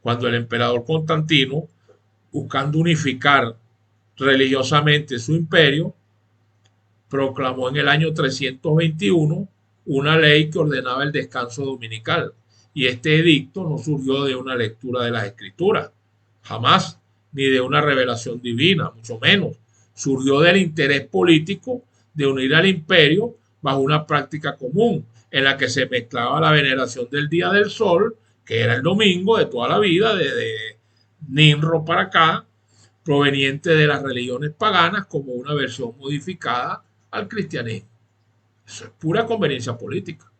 cuando el emperador Constantino, buscando unificar religiosamente su imperio, proclamó en el año 321 una ley que ordenaba el descanso dominical. Y este edicto no surgió de una lectura de las Escrituras, jamás, ni de una revelación divina, mucho menos. Surgió del interés político de unir al imperio bajo una práctica común, en la que se mezclaba la veneración del día del sol, que era el domingo de toda la vida, desde Nimrod para acá, proveniente de las religiones paganas, como una versión modificada al cristianismo. Eso es pura conveniencia política.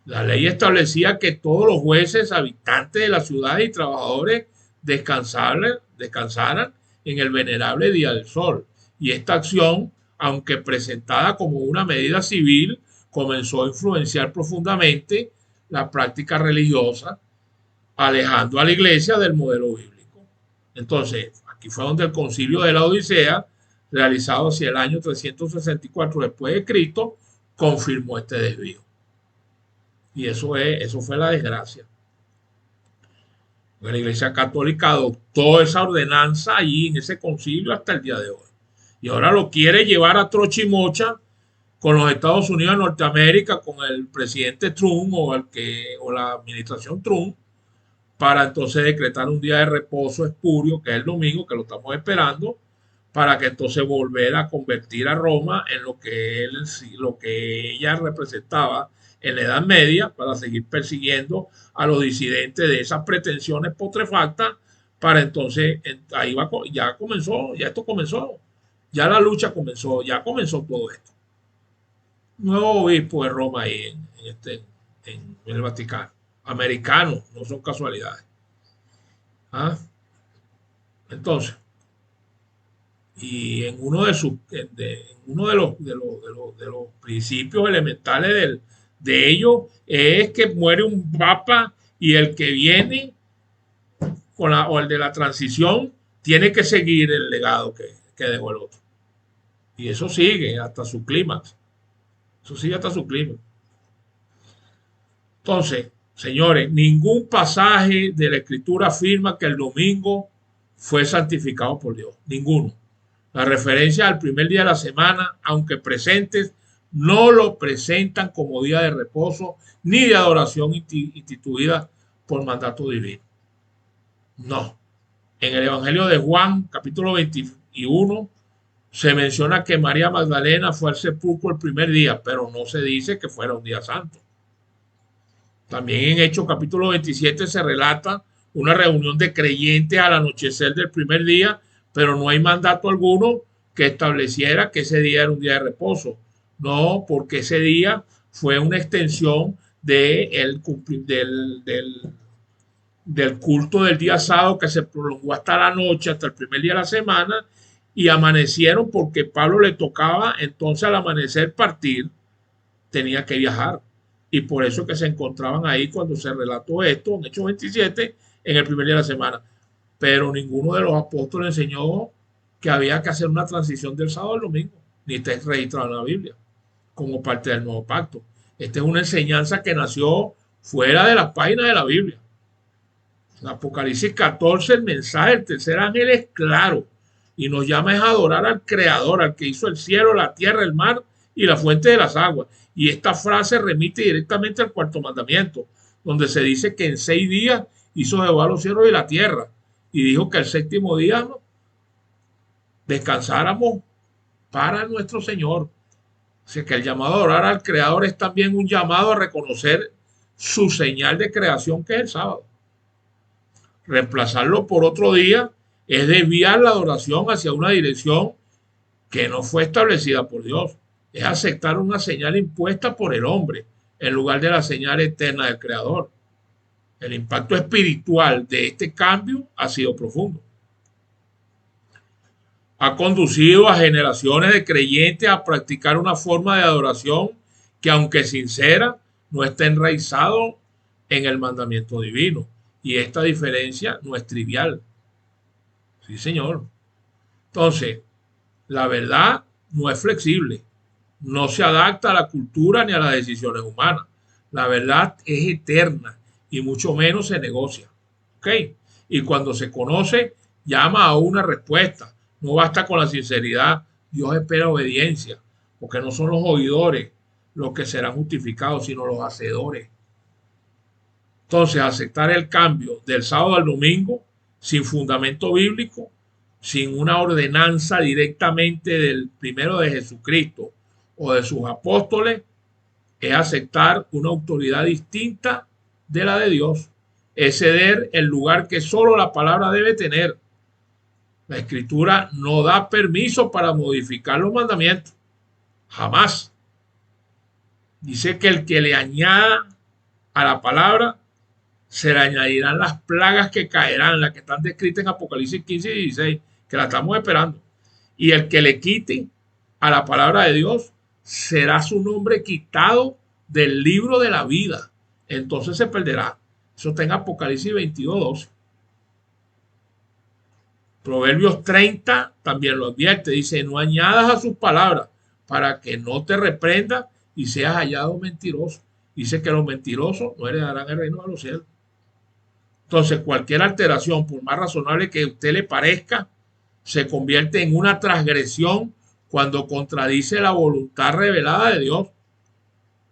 La ley establecía que todos los jueces, habitantes de la ciudad y trabajadores descansaran en el venerable día del sol. Y esta acción, aunque presentada como una medida civil, comenzó a influenciar profundamente la práctica religiosa, alejando a la iglesia del modelo bíblico. Entonces, aquí fue donde el concilio de la Odisea, realizado hacia el año 364 después de Cristo, confirmó este desvío. Y eso fue la desgracia. La Iglesia Católica adoptó esa ordenanza allí en ese concilio hasta el día de hoy. Y ahora lo quiere llevar a trocha y mocha con los Estados Unidos de Norteamérica, con el presidente Trump o la administración Trump, para entonces decretar un día de reposo espurio, que es el domingo, que lo estamos esperando, para que entonces volver a convertir a Roma en lo que ella representaba en la Edad Media, para seguir persiguiendo a los disidentes de esas pretensiones putrefactas, para entonces, ahí va, ya esto comenzó, ya la lucha comenzó, ya comenzó todo esto. Nuevo obispo de Roma ahí en el Vaticano, americano, no son casualidades. ¿Ah? Entonces, y en uno de los principios elementales de ello es que muere un papa y el que viene o el de la transición tiene que seguir el legado que dejó el otro. Y eso sigue hasta su clímax. Eso sigue hasta su clímax. Entonces, Señores, ningún pasaje de la Escritura afirma que el domingo fue santificado por Dios. Ninguno. Las referencias al primer día de la semana, aunque presentes, no lo presentan como día de reposo ni de adoración instituida por mandato divino. No. En el Evangelio de Juan, capítulo 21, se menciona que María Magdalena fue al sepulcro el primer día, pero no se dice que fuera un día santo. También en Hechos capítulo 27 se relata una reunión de creyentes al anochecer del primer día, pero no hay mandato alguno que estableciera que ese día era un día de reposo. No, porque ese día fue una extensión del culto del día sábado que se prolongó hasta la noche, hasta el primer día de la semana, y amanecieron porque Pablo le tocaba entonces al amanecer partir, tenía que viajar. Y por eso que se encontraban ahí cuando se relató esto, en Hechos 27, en el primer día de la semana. Pero ninguno de los apóstoles enseñó que había que hacer una transición del sábado al domingo, ni está registrado en la Biblia, como parte del nuevo pacto. Esta es una enseñanza que nació fuera de las páginas de la Biblia. En Apocalipsis 14, el mensaje del tercer ángel es claro y nos llama a adorar al Creador, al que hizo el cielo, la tierra, el mar y la fuente de las aguas. Y esta frase remite directamente al cuarto mandamiento, donde se dice que en 6 días hizo Jehová los cielos y la tierra, y dijo que el séptimo día descansáramos para nuestro Señor. Así que el llamado a adorar al Creador es también un llamado a reconocer su señal de creación, que es el sábado. Reemplazarlo por otro día es desviar la adoración hacia una dirección que no fue establecida por Dios. Es aceptar una señal impuesta por el hombre en lugar de la señal eterna del Creador. El impacto espiritual de este cambio ha sido profundo. Ha conducido a generaciones de creyentes a practicar una forma de adoración que, aunque sincera, no está enraizado en el mandamiento divino. Y esta diferencia no es trivial. Sí, señor. Entonces, la verdad no es flexible. No se adapta a la cultura ni a las decisiones humanas. La verdad es eterna y mucho menos se negocia. ¿Ok? Y cuando se conoce, llama a una respuesta. No basta con la sinceridad. Dios espera obediencia, porque no son los oidores los que serán justificados, sino los hacedores. Entonces, aceptar el cambio del sábado al domingo sin fundamento bíblico, sin una ordenanza directamente del primero de Jesucristo o de sus apóstoles, es aceptar una autoridad distinta de la de Dios. Es ceder el lugar que solo la palabra debe tener. La Escritura no da permiso para modificar los mandamientos. Jamás. Dice que el que le añada a la palabra, se le añadirán las plagas que caerán, las que están descritas en Apocalipsis 15 y 16, que la estamos esperando. Y el que le quite a la palabra de Dios, será su nombre quitado del libro de la vida. Entonces se perderá. Eso está en Apocalipsis 22, 12. Proverbios 30 también lo advierte. Dice, no añadas a sus palabras para que no te reprenda y seas hallado mentiroso. Dice que los mentirosos no heredarán el reino de los cielos. Entonces, cualquier alteración, por más razonable que a usted le parezca, se convierte en una transgresión cuando contradice la voluntad revelada de Dios.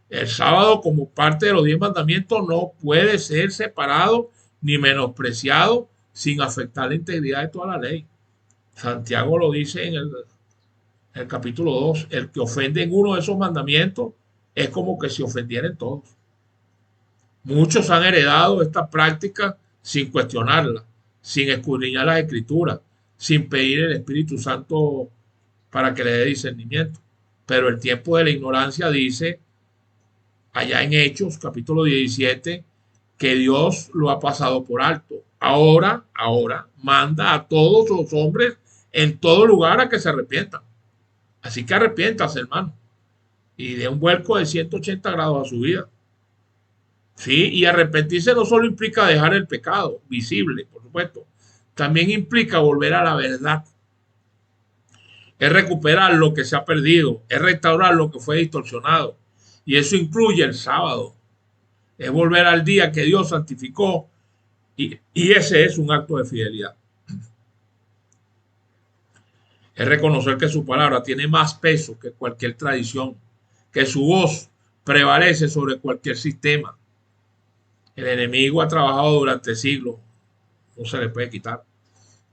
El sábado, como parte de los 10 mandamientos, no puede ser separado ni menospreciado sin afectar la integridad de toda la ley. Santiago lo dice en el capítulo 2. El que ofende en uno de esos mandamientos es como que se ofendiera en todos. Muchos han heredado esta práctica sin cuestionarla, sin escudriñar las escrituras, sin pedir el Espíritu Santo para que le dé discernimiento. Pero el tiempo de la ignorancia dice, allá en Hechos, capítulo 17, que Dios lo ha pasado por alto. Ahora manda a todos los hombres en todo lugar a que se arrepientan. Así que arrepiéntase, hermano, y dé un vuelco de 180 grados a su vida. Sí, y arrepentirse no solo implica dejar el pecado visible, por supuesto, también implica volver a la verdad. Es recuperar lo que se ha perdido, es restaurar lo que fue distorsionado. Y eso incluye el sábado. Es volver al día que Dios santificó y ese es un acto de fidelidad. Es reconocer que su palabra tiene más peso que cualquier tradición, que su voz prevalece sobre cualquier sistema. El enemigo ha trabajado durante siglos, no se le puede quitar,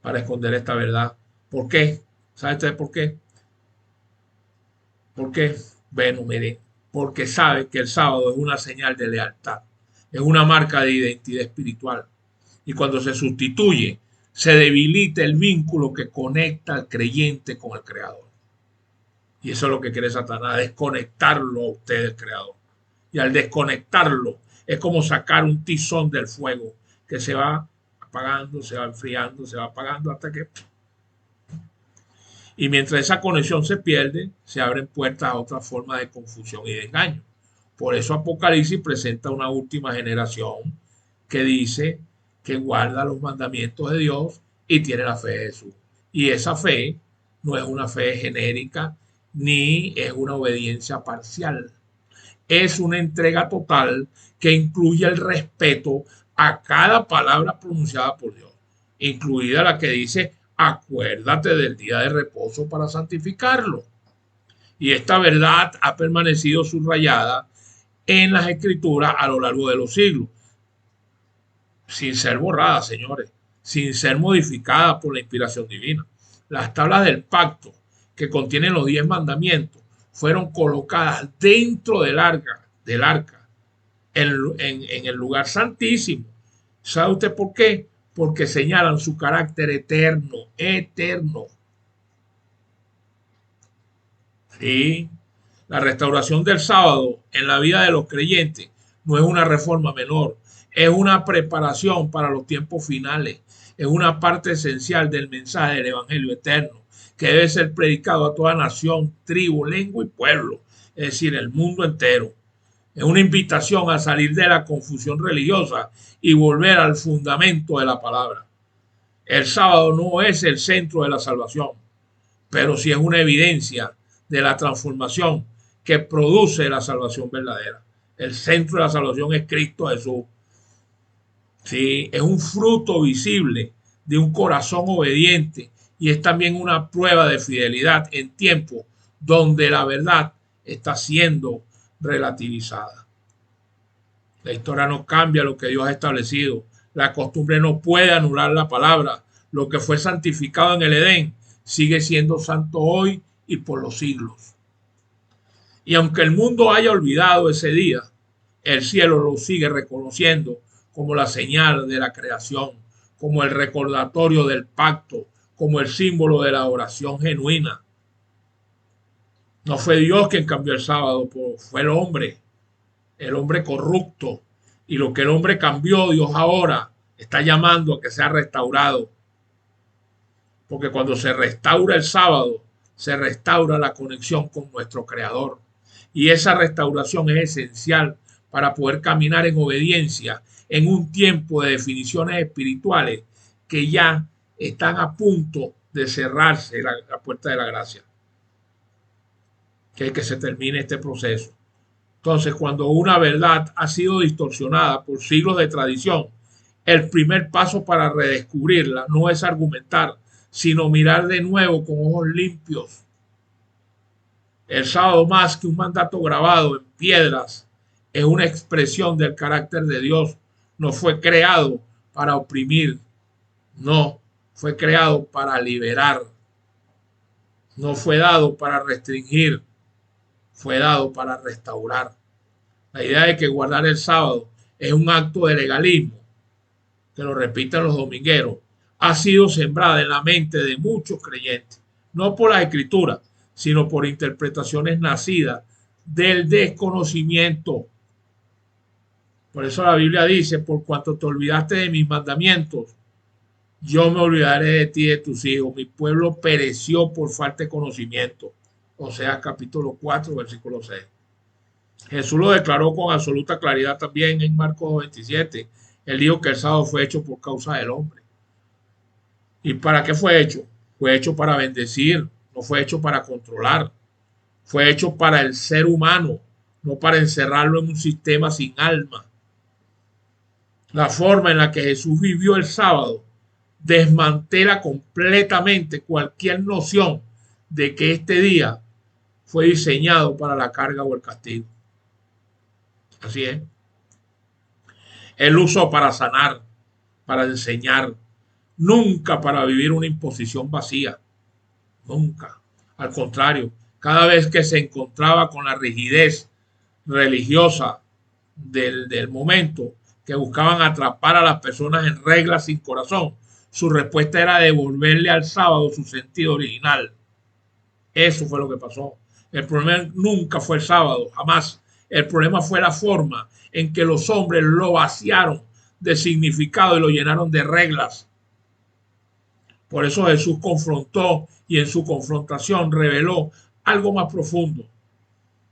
para esconder esta verdad. ¿Por qué? ¿Sabe usted por qué? ¿Por qué? Bueno, mire, porque sabe que el sábado es una señal de lealtad, es una marca de identidad espiritual. Y cuando se sustituye, se debilita el vínculo que conecta al creyente con el Creador. Y eso es lo que quiere Satanás, desconectarlo a usted del Creador. Y al desconectarlo, es como sacar un tizón del fuego que se va apagando, se va enfriando, se va apagando hasta que... Y mientras esa conexión se pierde, se abren puertas a otra forma de confusión y de engaño. Por eso Apocalipsis presenta una última generación que dice que guarda los mandamientos de Dios y tiene la fe de Jesús. Y esa fe no es una fe genérica ni es una obediencia parcial. Es una entrega total que incluye el respeto a cada palabra pronunciada por Dios, incluida la que dice: acuérdate del día de reposo para santificarlo. Y esta verdad ha permanecido subrayada en las escrituras a lo largo de los siglos, sin ser borrada, señores, sin ser modificada por la inspiración divina. Las tablas del pacto que contienen los 10 mandamientos fueron colocadas dentro del arca en el lugar santísimo. ¿Sabe usted por qué? Porque señalan su carácter eterno, eterno. Sí, la restauración del sábado en la vida de los creyentes no es una reforma menor, es una preparación para los tiempos finales, es una parte esencial del mensaje del Evangelio eterno, que debe ser predicado a toda nación, tribu, lengua y pueblo, es decir, el mundo entero. Es una invitación a salir de la confusión religiosa y volver al fundamento de la palabra. El sábado no es el centro de la salvación, pero sí es una evidencia de la transformación que produce la salvación verdadera. El centro de la salvación es Cristo Jesús. Sí, es un fruto visible de un corazón obediente y es también una prueba de fidelidad en tiempos donde la verdad está siendo relativizada. La historia no cambia lo que Dios ha establecido. La costumbre no puede anular la palabra. Lo que fue santificado en el Edén sigue siendo santo hoy y por los siglos. Y aunque el mundo haya olvidado ese día, el cielo lo sigue reconociendo como la señal de la creación, como el recordatorio del pacto, como el símbolo de la oración genuina. No fue Dios quien cambió el sábado, fue el hombre corrupto. Y lo que el hombre cambió, Dios ahora está llamando a que sea restaurado. Porque cuando se restaura el sábado, se restaura la conexión con nuestro Creador. Y esa restauración es esencial para poder caminar en obediencia en un tiempo de definiciones espirituales que ya están a punto de cerrarse la puerta de la gracia. Que se termine este proceso. Entonces, cuando una verdad ha sido distorsionada por siglos de tradición, el primer paso para redescubrirla no es argumentar, sino mirar de nuevo con ojos limpios. El sábado, más que un mandato grabado en piedras, es una expresión del carácter de Dios. No fue creado para oprimir, no, fue creado para liberar. No fue dado para restringir, fue dado para restaurar. La idea de que guardar el sábado es un acto de legalismo, que lo repiten los domingueros, ha sido sembrada en la mente de muchos creyentes, no por las escrituras, sino por interpretaciones nacidas del desconocimiento. Por eso la Biblia dice: por cuanto te olvidaste de mis mandamientos, yo me olvidaré de ti y de tus hijos. Mi pueblo pereció por falta de conocimiento. Oseas capítulo 4, versículo 6. Jesús lo declaró con absoluta claridad también en Marcos 27. Él dijo que el sábado fue hecho por causa del hombre. ¿Y para qué fue hecho? Fue hecho para bendecir, no fue hecho para controlar. Fue hecho para el ser humano, no para encerrarlo en un sistema sin alma. La forma en la que Jesús vivió el sábado desmantela completamente cualquier noción de que este día fue diseñado para la carga o el castigo. Así es. Él usó para sanar, para enseñar, nunca para vivir una imposición vacía. Nunca. Al contrario, cada vez que se encontraba con la rigidez religiosa del momento, que buscaban atrapar a las personas en reglas sin corazón, su respuesta era devolverle al sábado su sentido original. Eso fue lo que pasó. El problema nunca fue el sábado, jamás. El problema fue la forma en que los hombres lo vaciaron de significado y lo llenaron de reglas. Por eso Jesús confrontó y en su confrontación reveló algo más profundo.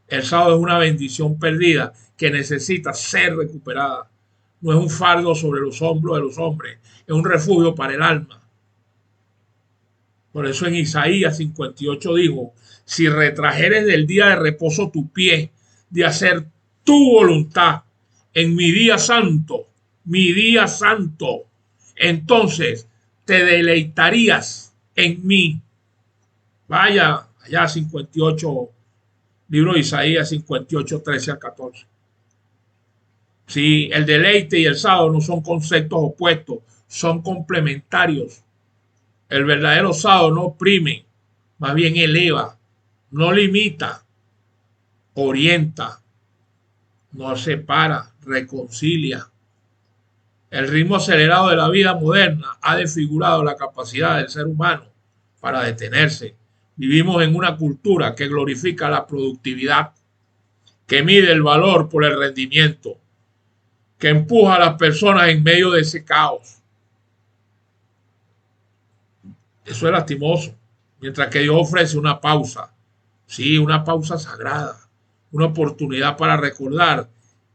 El sábado es una bendición perdida que necesita ser recuperada. No es un fardo sobre los hombros de los hombres, es un refugio para el alma. Por eso en Isaías 58 dijo, si retrajeres del día de reposo tu pie, de hacer tu voluntad en mi día santo, entonces te deleitarías en mí. Vaya, allá 58, libro de Isaías 58, 13 al 14. Sí, el deleite y el sábado no son conceptos opuestos, son complementarios. El verdadero sábado no oprime, más bien eleva, no limita, orienta, no separa, reconcilia. El ritmo acelerado de la vida moderna ha desfigurado la capacidad del ser humano para detenerse. Vivimos en una cultura que glorifica la productividad, que mide el valor por el rendimiento, que empuja a las personas en medio de ese caos. Eso es lastimoso. Mientras que Dios ofrece una pausa, sí, una pausa sagrada, una oportunidad para recordar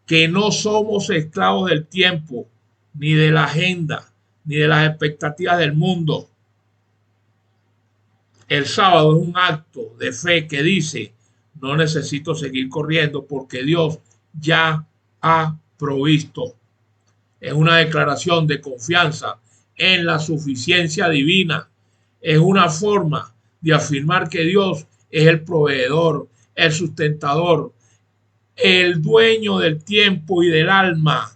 que no somos esclavos del tiempo, ni de la agenda, ni de las expectativas del mundo. El sábado es un acto de fe que dice, no necesito seguir corriendo porque Dios ya ha provisto. Es una declaración de confianza en la suficiencia divina. Es una forma de afirmar que Dios es el proveedor, el sustentador, el dueño del tiempo y del alma.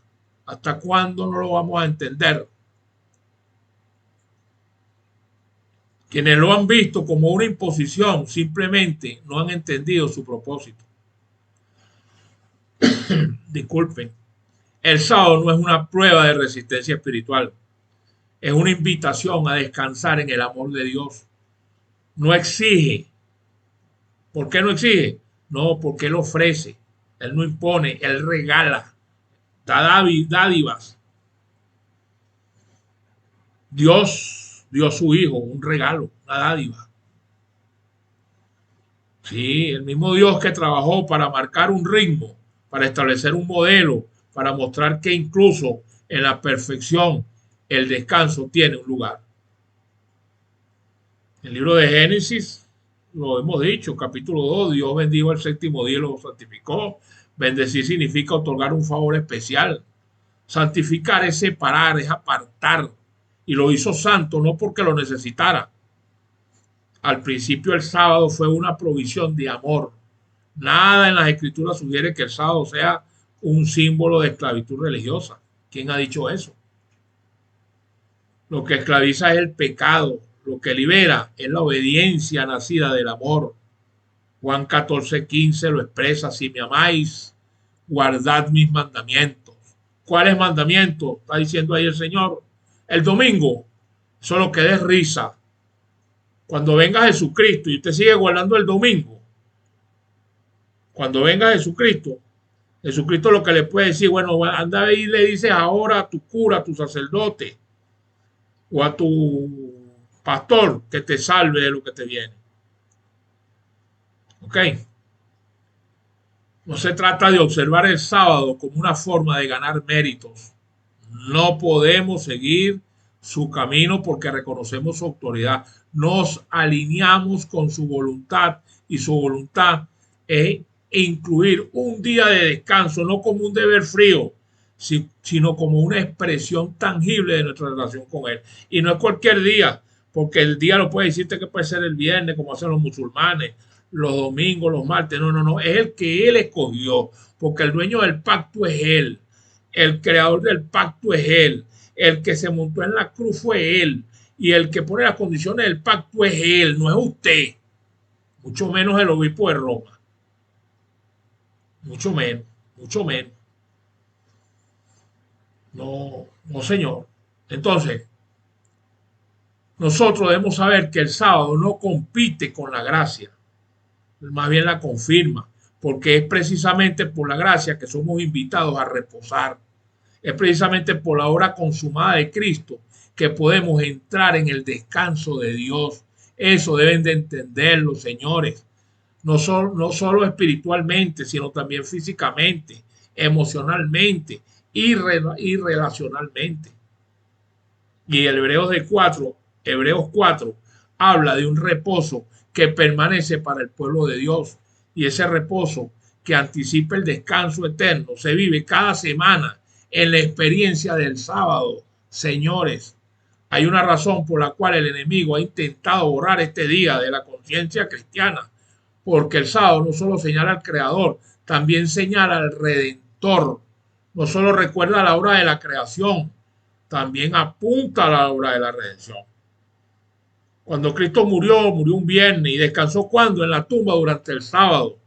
¿Hasta cuándo no lo vamos a entender? Quienes lo han visto como una imposición simplemente no han entendido su propósito. Disculpen. El sábado no es una prueba de resistencia espiritual. Es una invitación a descansar en el amor de Dios. No exige. ¿Por qué no exige? No, porque Él ofrece. Él no impone, Él regala. Da dádivas. Dios dio a su Hijo un regalo, una dádiva. Sí, el mismo Dios que trabajó para marcar un ritmo, para establecer un modelo, para mostrar que incluso en la perfección el descanso tiene un lugar. El libro de Génesis, lo hemos dicho, capítulo 2, Dios bendijo el séptimo día y lo santificó. Bendecir significa otorgar un favor especial. Santificar es separar, es apartar. Y lo hizo santo no porque lo necesitara. Al principio el sábado fue una provisión de amor. Nada en las escrituras sugiere que el sábado sea un símbolo de esclavitud religiosa. ¿Quién ha dicho eso? Lo que esclaviza es el pecado. Lo que libera es la obediencia nacida del amor. Juan 14:15 lo expresa: si me amáis, guardad mis mandamientos. ¿Cuáles mandamientos? Está diciendo ahí el Señor. El domingo, solo que des risa. Cuando venga Jesucristo y usted sigue guardando el domingo, cuando venga Jesucristo lo que le puede decir, bueno, anda y le dices ahora a tu cura, a tu sacerdote o a tu pastor que te salve de lo que te viene. ¿Ok? No se trata de observar el sábado como una forma de ganar méritos. No podemos seguir su camino porque reconocemos su autoridad. Nos alineamos con su voluntad y su voluntad es incluir un día de descanso, no como un deber frío, sino como una expresión tangible de nuestra relación con Él. Y no es cualquier día, porque el día lo puede decirte que puede ser el viernes, como hacen los musulmanes, los domingos, los martes. No, no, no, es el que Él escogió, porque el dueño del pacto es Él, el creador del pacto es Él, el que se montó en la cruz fue Él, y el que pone las condiciones del pacto es Él, no es usted, mucho menos el obispo de Roma, mucho menos, mucho menos. No, no, señor. Entonces, nosotros debemos saber que el sábado no compite con la gracia, más bien la confirma, porque es precisamente por la gracia que somos invitados a reposar. Es precisamente por la obra consumada de Cristo que podemos entrar en el descanso de Dios. Eso deben de entenderlo, señores. No solo espiritualmente, sino también físicamente, emocionalmente y relacionalmente. Y el Hebreos 4 habla de un reposo que permanece para el pueblo de Dios. Y ese reposo que anticipa el descanso eterno se vive cada semana en la experiencia del sábado. Señores, hay una razón por la cual el enemigo ha intentado borrar este día de la conciencia cristiana, porque el sábado no solo señala al Creador, también señala al Redentor. No solo recuerda la obra de la creación, también apunta a la obra de la redención. Cuando Cristo murió un viernes y descansó cuando en la tumba durante el sábado,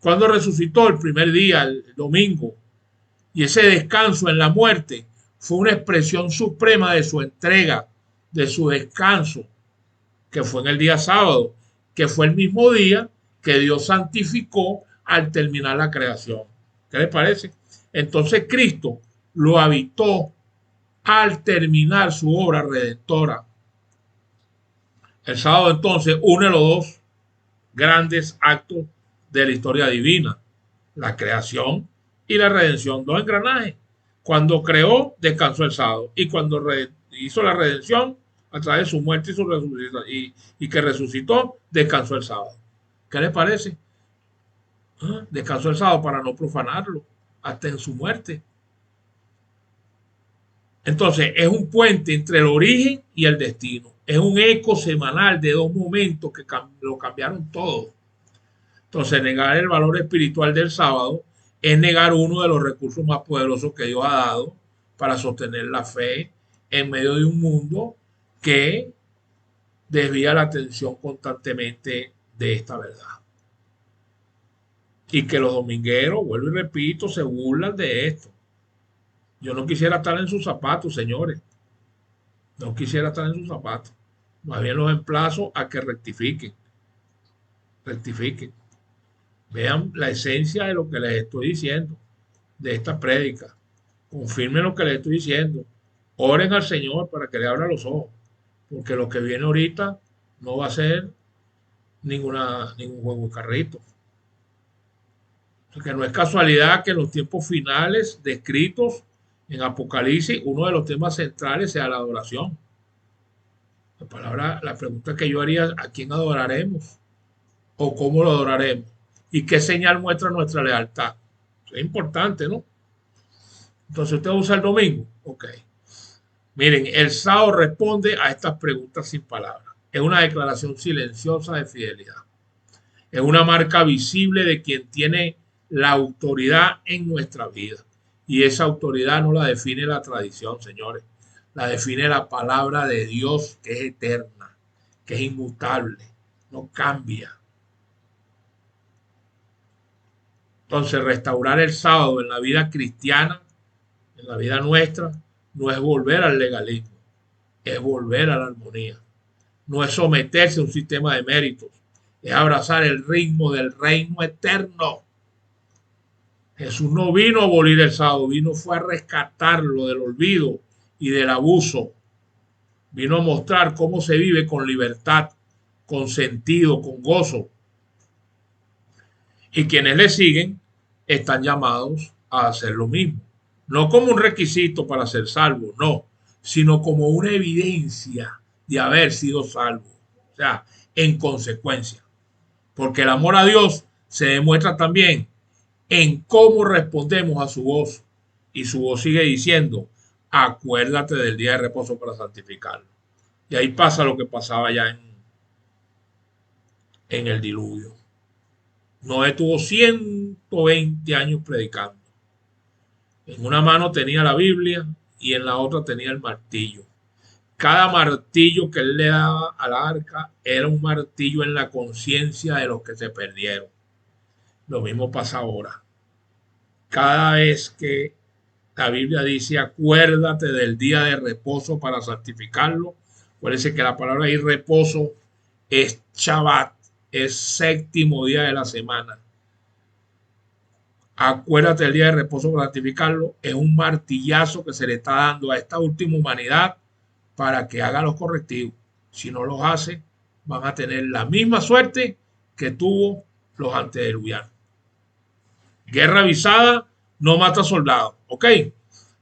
cuando resucitó el primer día, el domingo, y ese descanso en la muerte fue una expresión suprema de su entrega, de su descanso, que fue en el día sábado, que fue el mismo día que Dios santificó al terminar la creación. ¿Qué les parece? Entonces Cristo lo habitó al terminar su obra redentora. El sábado entonces une los dos grandes actos de la historia divina, la creación y la redención, dos engranajes. Cuando creó, descansó el sábado, y cuando hizo la redención a través de su muerte y su resucitación, y que resucitó, descansó el sábado. ¿Qué les parece? Descansó el sábado para no profanarlo hasta en su muerte. Entonces, es un puente entre el origen y el destino. Es un eco semanal de dos momentos que lo cambiaron todo. Entonces, negar el valor espiritual del sábado es negar uno de los recursos más poderosos que Dios ha dado para sostener la fe en medio de un mundo que desvía la atención constantemente de esta verdad. Y que los domingueros, vuelvo y repito, se burlan de esto. Yo no quisiera estar en sus zapatos, señores. No quisiera estar en sus zapatos. Más bien los emplazo a que rectifiquen. Rectifiquen. Vean la esencia de lo que les estoy diciendo, de esta prédica. Confirmen lo que les estoy diciendo. Oren al Señor para que le abra los ojos. Porque lo que viene ahorita no va a ser ningún juego de carrito. Que no es casualidad que en los tiempos finales descritos en Apocalipsis, uno de los temas centrales sea la adoración. La pregunta que yo haría, ¿a quién adoraremos? ¿O cómo lo adoraremos? ¿Y qué señal muestra nuestra lealtad? Eso es importante, ¿no? Entonces, ¿usted usa el domingo? Ok. Miren, el sábado responde a estas preguntas sin palabras. Es una declaración silenciosa de fidelidad. Es una marca visible de quien tiene la autoridad en nuestra vida. Y esa autoridad no la define la tradición, señores. La define la palabra de Dios, que es eterna, que es inmutable, no cambia. Entonces, restaurar el sábado en la vida cristiana, en la vida nuestra, no es volver al legalismo, es volver a la armonía. No es someterse a un sistema de méritos, es abrazar el ritmo del reino eterno. Jesús no vino a abolir el sábado, fue a rescatarlo del olvido y del abuso. Vino a mostrar cómo se vive con libertad, con sentido, con gozo. Y quienes le siguen están llamados a hacer lo mismo. No como un requisito para ser salvo, no, sino como una evidencia de haber sido salvo. O sea, en consecuencia. Porque el amor a Dios se demuestra también en cómo respondemos a su voz Y su voz sigue diciendo, acuérdate del día de reposo para santificarlo. Y ahí pasa lo que pasaba ya en el diluvio. Noé tuvo 120 años predicando. En una mano tenía la Biblia y en la otra tenía el martillo. Cada martillo que él le daba al arca era un martillo en la conciencia de los que se perdieron. Lo mismo pasa ahora. Cada vez que la Biblia dice acuérdate del día de reposo para santificarlo, acuérdense que la palabra ahí reposo es Shabbat, es séptimo día de la semana. Acuérdate del día de reposo para santificarlo, es un martillazo que se le está dando a esta última humanidad para que haga los correctivos. Si no los hace, van a tener la misma suerte que tuvo los antediluvianos. Guerra avisada no mata soldados, ¿ok?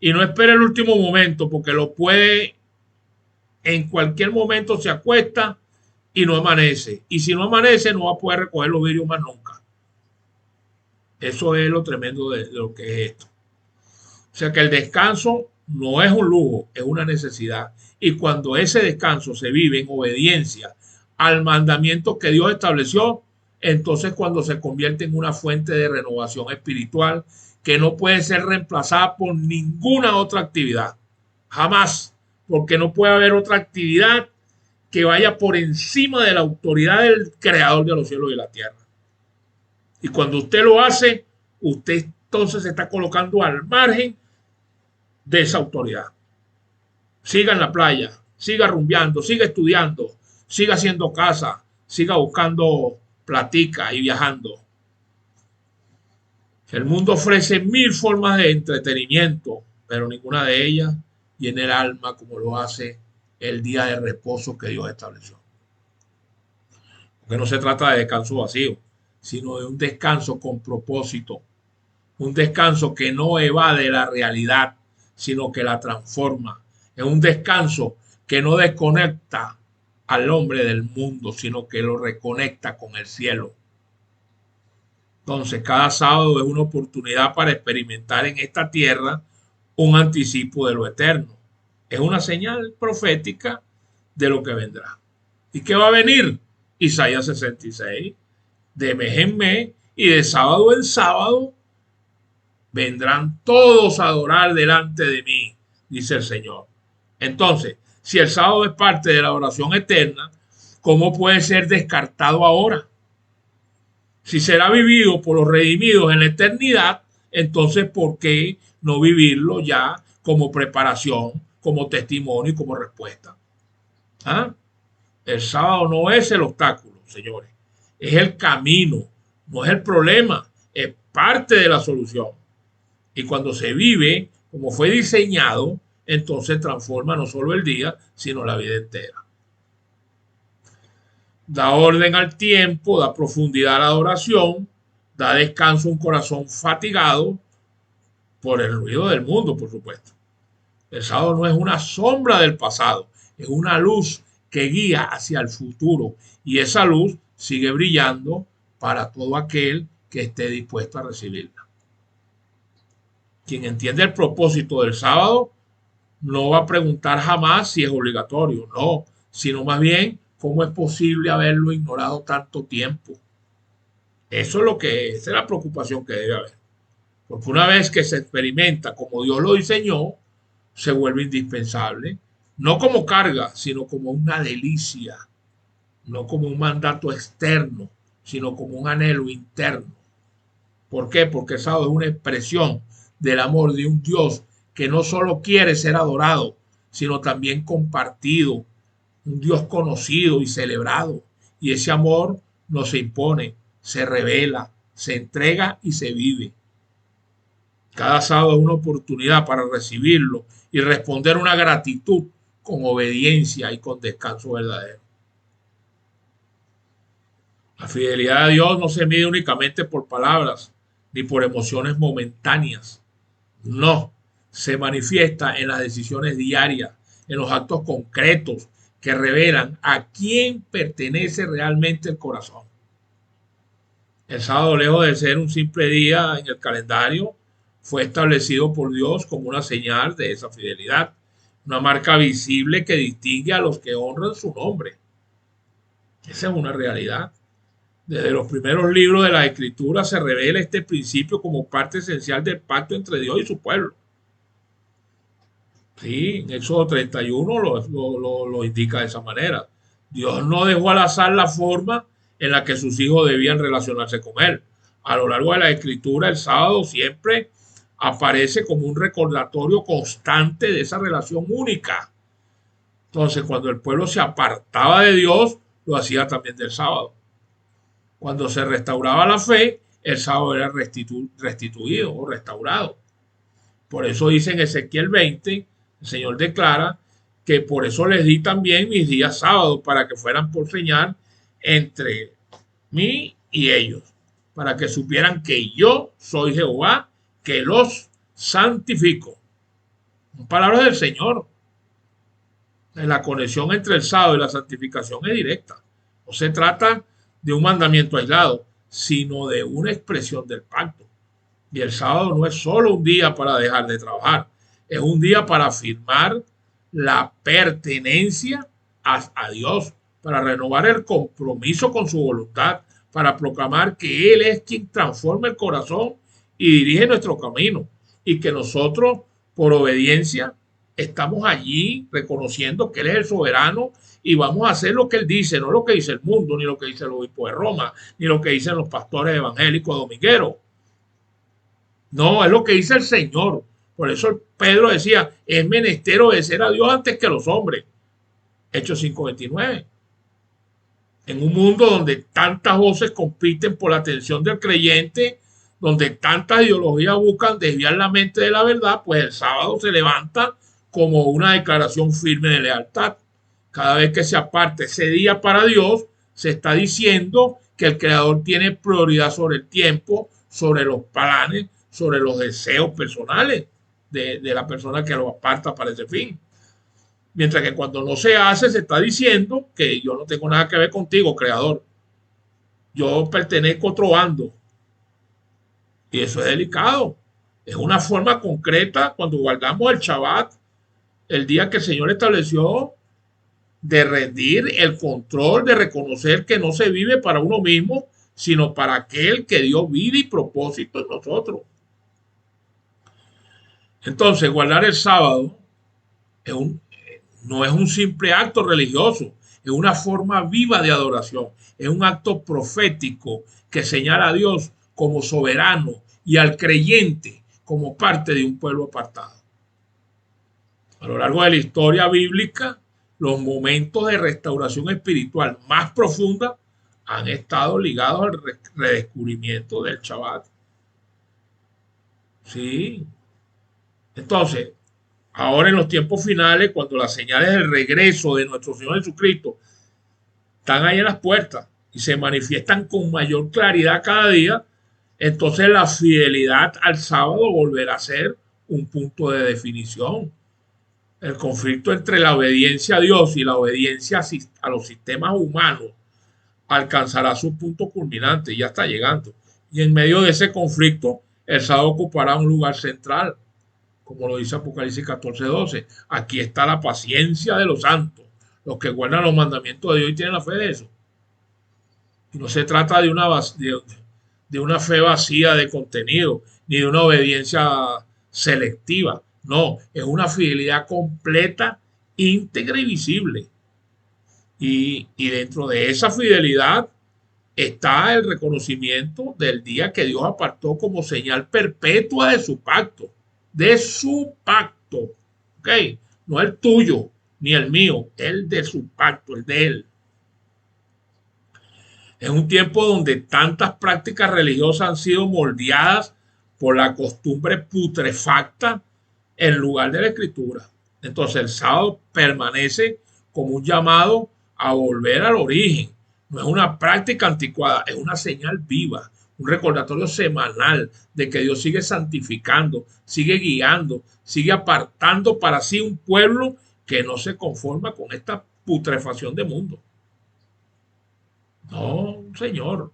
Y no espere el último momento porque lo puede, en cualquier momento se acuesta y no amanece. Y si no amanece no va a poder recoger los vidrios más nunca. Eso es lo tremendo de lo que es esto. O sea que el descanso no es un lujo, es una necesidad. Y cuando ese descanso se vive en obediencia al mandamiento que Dios estableció, entonces cuando se convierte en una fuente de renovación espiritual que no puede ser reemplazada por ninguna otra actividad. Jamás, porque no puede haber otra actividad que vaya por encima de la autoridad del creador de los cielos y la tierra. Y cuando usted lo hace, usted entonces se está colocando al margen de esa autoridad. Siga en la playa, siga rumbeando, siga estudiando, siga haciendo casa, siga buscando platica y viajando. El mundo ofrece 1000 formas de entretenimiento, pero ninguna de ellas llena el alma como lo hace el día de reposo que Dios estableció. Porque no se trata de descanso vacío, sino de un descanso con propósito, un descanso que no evade la realidad, sino que la transforma. Es un descanso que no desconecta al hombre del mundo, sino que lo reconecta con el cielo. Entonces, cada sábado es una oportunidad para experimentar en esta tierra un anticipo de lo eterno. Es una señal profética de lo que vendrá. ¿Y qué va a venir? Isaías 66. De mes en mes y de sábado en sábado vendrán todos a adorar delante de mí, dice el Señor. Entonces, si el sábado es parte de la oración eterna, ¿cómo puede ser descartado ahora? Si será vivido por los redimidos en la eternidad, entonces ¿por qué no vivirlo ya como preparación, como testimonio y como respuesta? ¿Ah? El sábado no es el obstáculo, señores. Es el camino, no es el problema, es parte de la solución. Y cuando se vive como fue diseñado, entonces transforma no solo el día, sino la vida entera. Da orden al tiempo, da profundidad a la adoración, da descanso a un corazón fatigado por el ruido del mundo, por supuesto. El sábado no es una sombra del pasado, es una luz que guía hacia el futuro y esa luz sigue brillando para todo aquel que esté dispuesto a recibirla. Quien entiende el propósito del sábado no va a preguntar jamás si es obligatorio, no, sino más bien cómo es posible haberlo ignorado tanto tiempo. Eso es lo que esa es la preocupación que debe haber. Porque una vez que se experimenta como Dios lo diseñó, se vuelve indispensable, no como carga, sino como una delicia, no como un mandato externo, sino como un anhelo interno. ¿Por qué? Porque el sábado es una expresión del amor de un Dios que no solo quiere ser adorado, sino también compartido, un Dios conocido y celebrado. Y ese amor no se impone, se revela, se entrega y se vive. Cada sábado es una oportunidad para recibirlo y responder una gratitud con obediencia y con descanso verdadero. La fidelidad a Dios no se mide únicamente por palabras ni por emociones momentáneas. No, se manifiesta en las decisiones diarias, en los actos concretos que revelan a quién pertenece realmente el corazón. El sábado, lejos de ser un simple día en el calendario, fue establecido por Dios como una señal de esa fidelidad, una marca visible que distingue a los que honran su nombre. Esa es una realidad. Desde los primeros libros de la Escritura se revela este principio como parte esencial del pacto entre Dios y su pueblo. Sí, en Éxodo 31 lo indica de esa manera. Dios no dejó al azar la forma en la que sus hijos debían relacionarse con Él. A lo largo de la Escritura, el sábado siempre aparece como un recordatorio constante de esa relación única. Entonces, cuando el pueblo se apartaba de Dios, lo hacía también del sábado. Cuando se restauraba la fe, el sábado era restituido o restaurado. Por eso dice en Ezequiel 20, el Señor declara que por eso les di también mis días sábados para que fueran por señal entre mí y ellos, para que supieran que yo soy Jehová, que los santifico. En palabras del Señor, la conexión entre el sábado y la santificación es directa. No se trata de un mandamiento aislado, sino de una expresión del pacto. Y el sábado no es solo un día para dejar de trabajar, es un día para afirmar la pertenencia a Dios, para renovar el compromiso con su voluntad, para proclamar que Él es quien transforma el corazón y dirige nuestro camino, y que nosotros, por obediencia, estamos allí reconociendo que Él es el soberano y vamos a hacer lo que Él dice, no lo que dice el mundo, ni lo que dice el obispo de Roma, ni lo que dicen los pastores evangélicos domingueros. No, es lo que dice el Señor. Por eso Pedro decía, es menester obedecer a Dios antes que a los hombres. Hechos 5:29. En un mundo donde tantas voces compiten por la atención del creyente, donde tantas ideologías buscan desviar la mente de la verdad, pues el sábado se levanta como una declaración firme de lealtad. Cada vez que se aparte ese día para Dios, se está diciendo que el Creador tiene prioridad sobre el tiempo, sobre los planes, sobre los deseos personales de la persona que lo aparta para ese fin. Mientras que cuando no se hace, se está diciendo que yo no tengo nada que ver contigo, Creador. Yo pertenezco a otro bando. Y eso es delicado. Es una forma concreta cuando guardamos el Shabbat, el día que el Señor estableció, de rendir el control, de reconocer que no se vive para uno mismo, sino para aquel que dio vida y propósito en nosotros. Entonces, guardar el sábado no es un simple acto religioso, es una forma viva de adoración, es un acto profético que señala a Dios como soberano y al creyente como parte de un pueblo apartado. A lo largo de la historia bíblica, los momentos de restauración espiritual más profunda han estado ligados al redescubrimiento del Shabbat. Sí. Entonces, ahora en los tiempos finales, cuando las señales del regreso de nuestro Señor Jesucristo están ahí en las puertas y se manifiestan con mayor claridad cada día, entonces la fidelidad al sábado volverá a ser un punto de definición. El conflicto entre la obediencia a Dios y la obediencia a los sistemas humanos alcanzará su punto culminante, ya está llegando. Y en medio de ese conflicto, el sábado ocupará un lugar central, como lo dice Apocalipsis 14:12. Aquí está la paciencia de los santos, los que guardan los mandamientos de Dios y tienen la fe de eso. Y no se trata de una fe vacía de contenido, ni de una obediencia selectiva. No, es una fidelidad completa, íntegra y visible. Y dentro de esa fidelidad está el reconocimiento del día que Dios apartó como señal perpetua de su pacto. De su pacto. ¿Ok? No el tuyo, ni el mío, el de su pacto, el de él. Es un tiempo donde tantas prácticas religiosas han sido moldeadas por la costumbre putrefacta en lugar de la escritura. Entonces el sábado permanece como un llamado a volver al origen. No es una práctica anticuada, es una señal viva, un recordatorio semanal de que Dios sigue santificando, sigue guiando, sigue apartando para sí un pueblo que no se conforma con esta putrefacción de mundo. No, señor.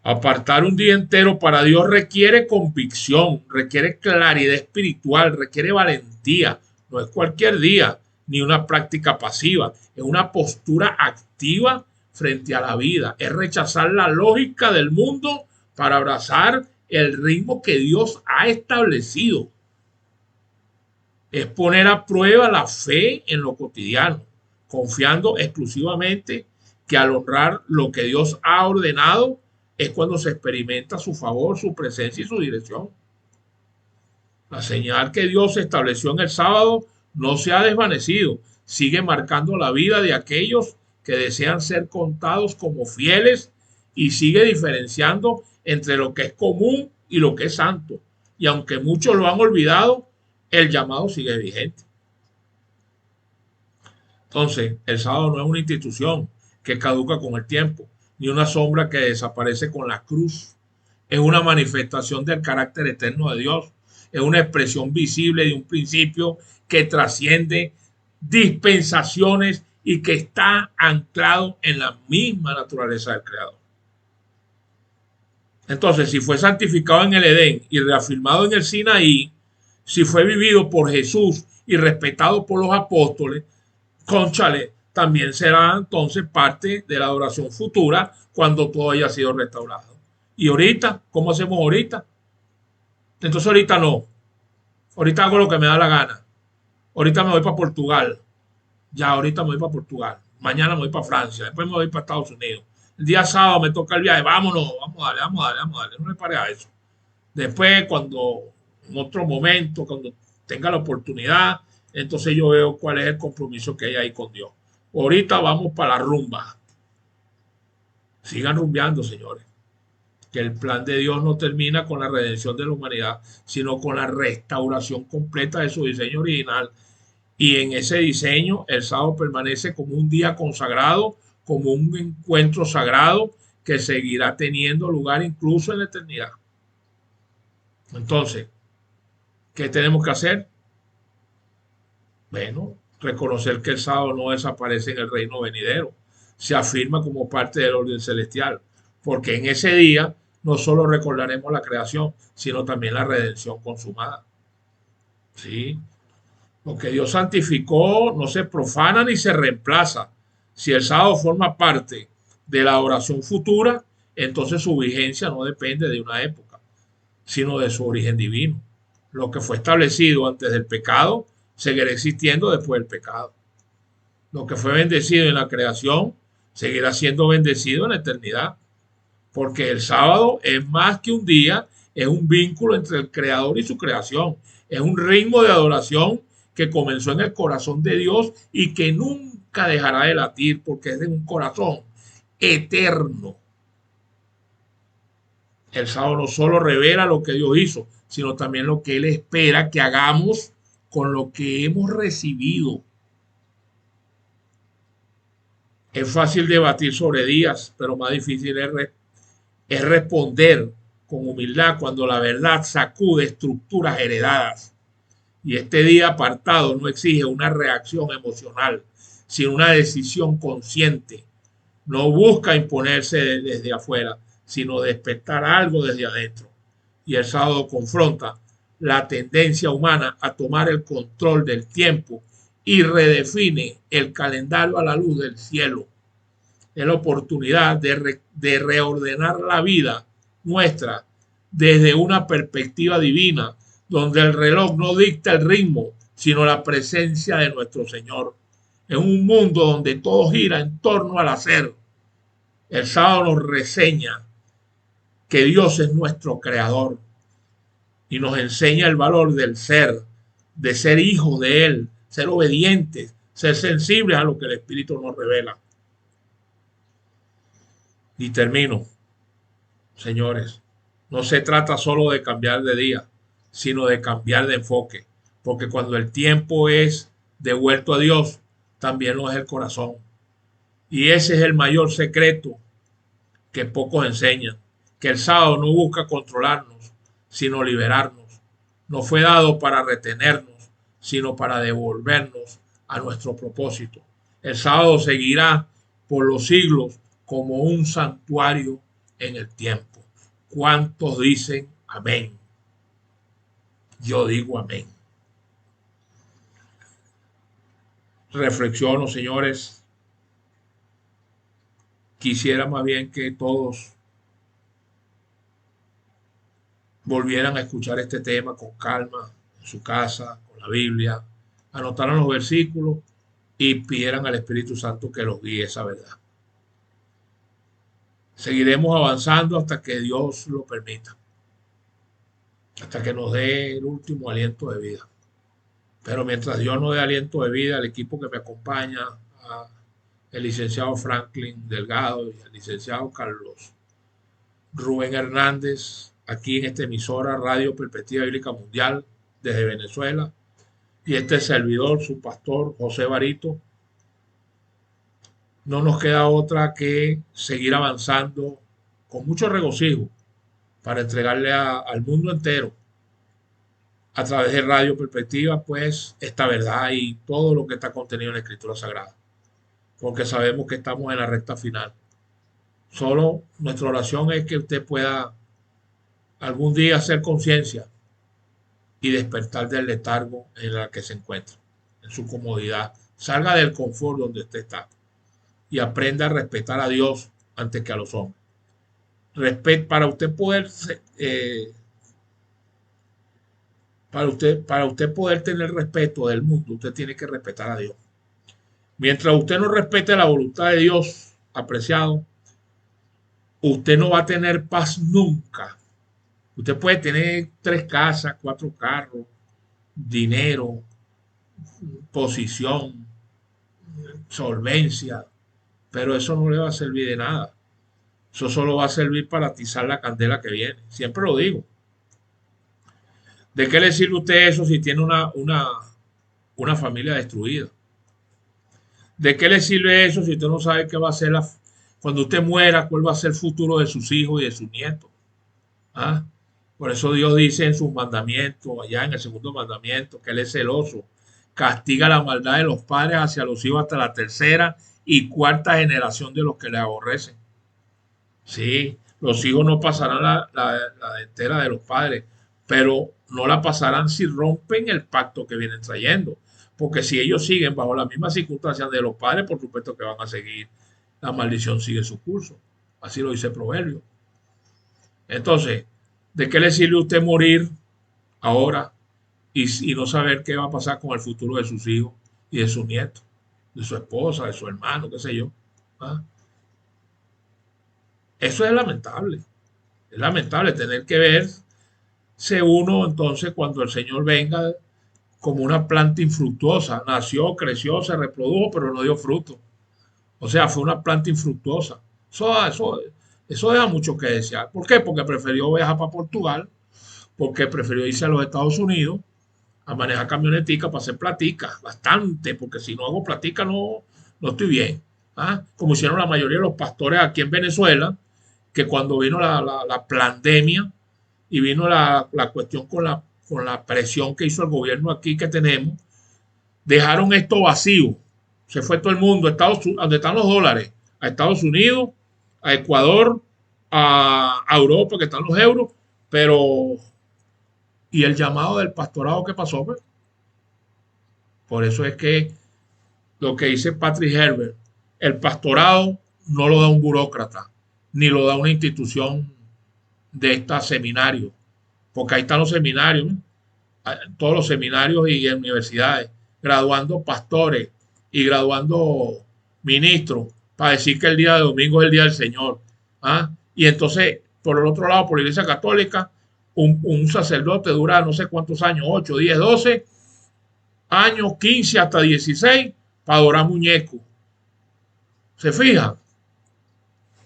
Apartar un día entero para Dios requiere convicción, requiere claridad espiritual, requiere valentía. No es cualquier día ni una práctica pasiva, es una postura activa frente a la vida. Es rechazar la lógica del mundo para abrazar el ritmo que Dios ha establecido. Es poner a prueba la fe en lo cotidiano, confiando exclusivamente que al honrar lo que Dios ha ordenado es cuando se experimenta su favor, su presencia y su dirección. La señal que Dios estableció en el sábado no se ha desvanecido, sigue marcando la vida de aquellos que desean ser contados como fieles y sigue diferenciando entre lo que es común y lo que es santo. Y aunque muchos lo han olvidado, el llamado sigue vigente. Entonces, el sábado no es una institución que caduca con el tiempo, ni una sombra que desaparece con la cruz. Es una manifestación del carácter eterno de Dios. Es una expresión visible de un principio que trasciende dispensaciones y que está anclado en la misma naturaleza del Creador. Entonces, si fue santificado en el Edén y reafirmado en el Sinaí, si fue vivido por Jesús y respetado por los apóstoles, cónchale, también será entonces parte de la adoración futura cuando todo haya sido restaurado. Y ahorita, ¿cómo hacemos ahorita? Entonces ahorita no. Ahorita hago lo que me da la gana. Ahorita me voy para Portugal. Ya, ahorita me voy para Portugal. Mañana me voy para Francia. Después me voy para Estados Unidos. El día sábado me toca el viaje. Vámonos, vamos a darle, vamos a darle, vamos a darle. No me pare a eso. Después, cuando, en otro momento, cuando tenga la oportunidad, entonces yo veo cuál es el compromiso que hay ahí con Dios. Ahorita vamos para la rumba. Sigan rumbeando, señores. Que el plan de Dios no termina con la redención de la humanidad, sino con la restauración completa de su diseño original. Y en ese diseño, el sábado permanece como un día consagrado, como un encuentro sagrado que seguirá teniendo lugar incluso en la eternidad. Entonces, ¿qué tenemos que hacer? Bueno, reconocer que el sábado no desaparece en el reino venidero, se afirma como parte del orden celestial, porque en ese día no solo recordaremos la creación, sino también la redención consumada. ¿Sí? Lo que Dios santificó no se profana ni se reemplaza. Si el sábado forma parte de la oración futura, entonces su vigencia no depende de una época, sino de su origen divino. Lo que fue establecido antes del pecado seguirá existiendo después del pecado. Lo que fue bendecido en la creación seguirá siendo bendecido en la eternidad. Porque el sábado es más que un día, es un vínculo entre el Creador y su creación. Es un ritmo de adoración que comenzó en el corazón de Dios y que nunca dejará de latir porque es de un corazón eterno. El sábado no solo revela lo que Dios hizo, sino también lo que Él espera que hagamos con lo que hemos recibido. Es fácil debatir sobre días, pero más difícil es responder con humildad cuando la verdad sacude estructuras heredadas. Y este día apartado no exige una reacción emocional, sino una decisión consciente. No busca imponerse desde afuera, sino despertar algo desde adentro. Y el sábado confronta la tendencia humana a tomar el control del tiempo y redefine el calendario a la luz del cielo. Es la oportunidad de reordenar la vida nuestra desde una perspectiva divina, donde el reloj no dicta el ritmo, sino la presencia de nuestro Señor. En un mundo donde todo gira en torno al hacer, el sábado nos reseña que Dios es nuestro creador y nos enseña el valor del ser, de ser hijos de Él, ser obedientes, ser sensibles a lo que el Espíritu nos revela. Y termino, señores, no se trata solo de cambiar de día, sino de cambiar de enfoque, porque cuando el tiempo es devuelto a Dios, también lo es el corazón. Y ese es el mayor secreto que pocos enseñan, que el sábado no busca controlarnos, sino liberarnos. No fue dado para retenernos, sino para devolvernos a nuestro propósito. El sábado seguirá por los siglos como un santuario en el tiempo. ¿Cuántos dicen amén? Yo digo amén. Reflexiono, señores. Quisiera más bien que todos volvieran a escuchar este tema con calma, en su casa, con la Biblia, anotaran los versículos y pidieran al Espíritu Santo que los guíe esa verdad. Seguiremos avanzando hasta que Dios lo permita, hasta que nos dé el último aliento de vida. Pero mientras Dios nos dé aliento de vida, el equipo que me acompaña, el licenciado Franklin Delgado y el licenciado Carlos Rubén Hernández, aquí en esta emisora Radio Perspectiva Bíblica Mundial desde Venezuela, y este servidor, su pastor José Barito, no nos queda otra que seguir avanzando con mucho regocijo para entregarle al mundo entero a través de Radio Perspectiva, pues, esta verdad y todo lo que está contenido en la Escritura Sagrada, porque sabemos que estamos en la recta final. Solo nuestra oración es que usted pueda algún día hacer conciencia y despertar del letargo en el que se encuentra, en su comodidad. Salga del confort donde usted está y aprenda a respetar a Dios antes que a los hombres. Para usted poder para usted poder tener respeto del mundo, usted tiene que respetar a Dios. Mientras usted no respete la voluntad de Dios, apreciado, usted no va a tener paz nunca. Usted puede tener 3 casas, 4 carros, dinero, posición, solvencia, pero eso no le va a servir de nada. Eso solo va a servir para atizar la candela que viene. Siempre lo digo. ¿De qué le sirve a usted eso si tiene una familia destruida? ¿De qué le sirve eso si usted no sabe qué va a ser cuando usted muera, cuál va a ser el futuro de sus hijos y de sus nietos? ¿Ah? Por eso Dios dice en sus mandamientos, allá en el segundo mandamiento, que Él es celoso, castiga la maldad de los padres hacia los hijos hasta la 3ª y 4ª generación de los que le aborrecen. Sí, los hijos no pasarán la dentera de los padres, pero no la pasarán si rompen el pacto que vienen trayendo. Porque si ellos siguen bajo las mismas circunstancias de los padres, por supuesto que van a seguir. La maldición sigue su curso. Así lo dice el Proverbio. Entonces, ¿de qué le sirve a usted morir ahora y no saber qué va a pasar con el futuro de sus hijos y de sus nietos, de su esposa, de su hermano, qué sé yo? ¿Ah? Eso es lamentable. Es lamentable tener que verse uno entonces cuando el Señor venga como una planta infructuosa. Nació, creció, se reprodujo, pero no dio fruto. O sea, fue una planta infructuosa. Eso deja mucho que desear. ¿Por qué? Porque prefirió viajar para Portugal, porque prefirió irse a los Estados Unidos a manejar camionetica para hacer platica, bastante, porque si no hago platica no estoy bien. ¿Ah? Como hicieron la mayoría de los pastores aquí en Venezuela, que cuando vino la pandemia y vino la cuestión con la presión que hizo el gobierno aquí que tenemos, dejaron esto vacío. Se fue todo el mundo, donde están los dólares, a Estados Unidos, a Ecuador, a Europa, que están los euros, pero ¿y el llamado del pastorado qué pasó? Pues? Por eso es que lo que dice Patrick Herbert, el pastorado no lo da un burócrata, ni lo da una institución de estos seminarios, porque ahí están los seminarios, ¿no? Todos los seminarios y universidades, graduando pastores y graduando ministros, para decir que el día de domingo es el día del Señor. ¿Ah? Y entonces, por el otro lado, por la Iglesia Católica, un sacerdote dura no sé cuántos años, 8, 10, 12 años, 15 hasta 16, para adorar muñecos. ¿Se fijan?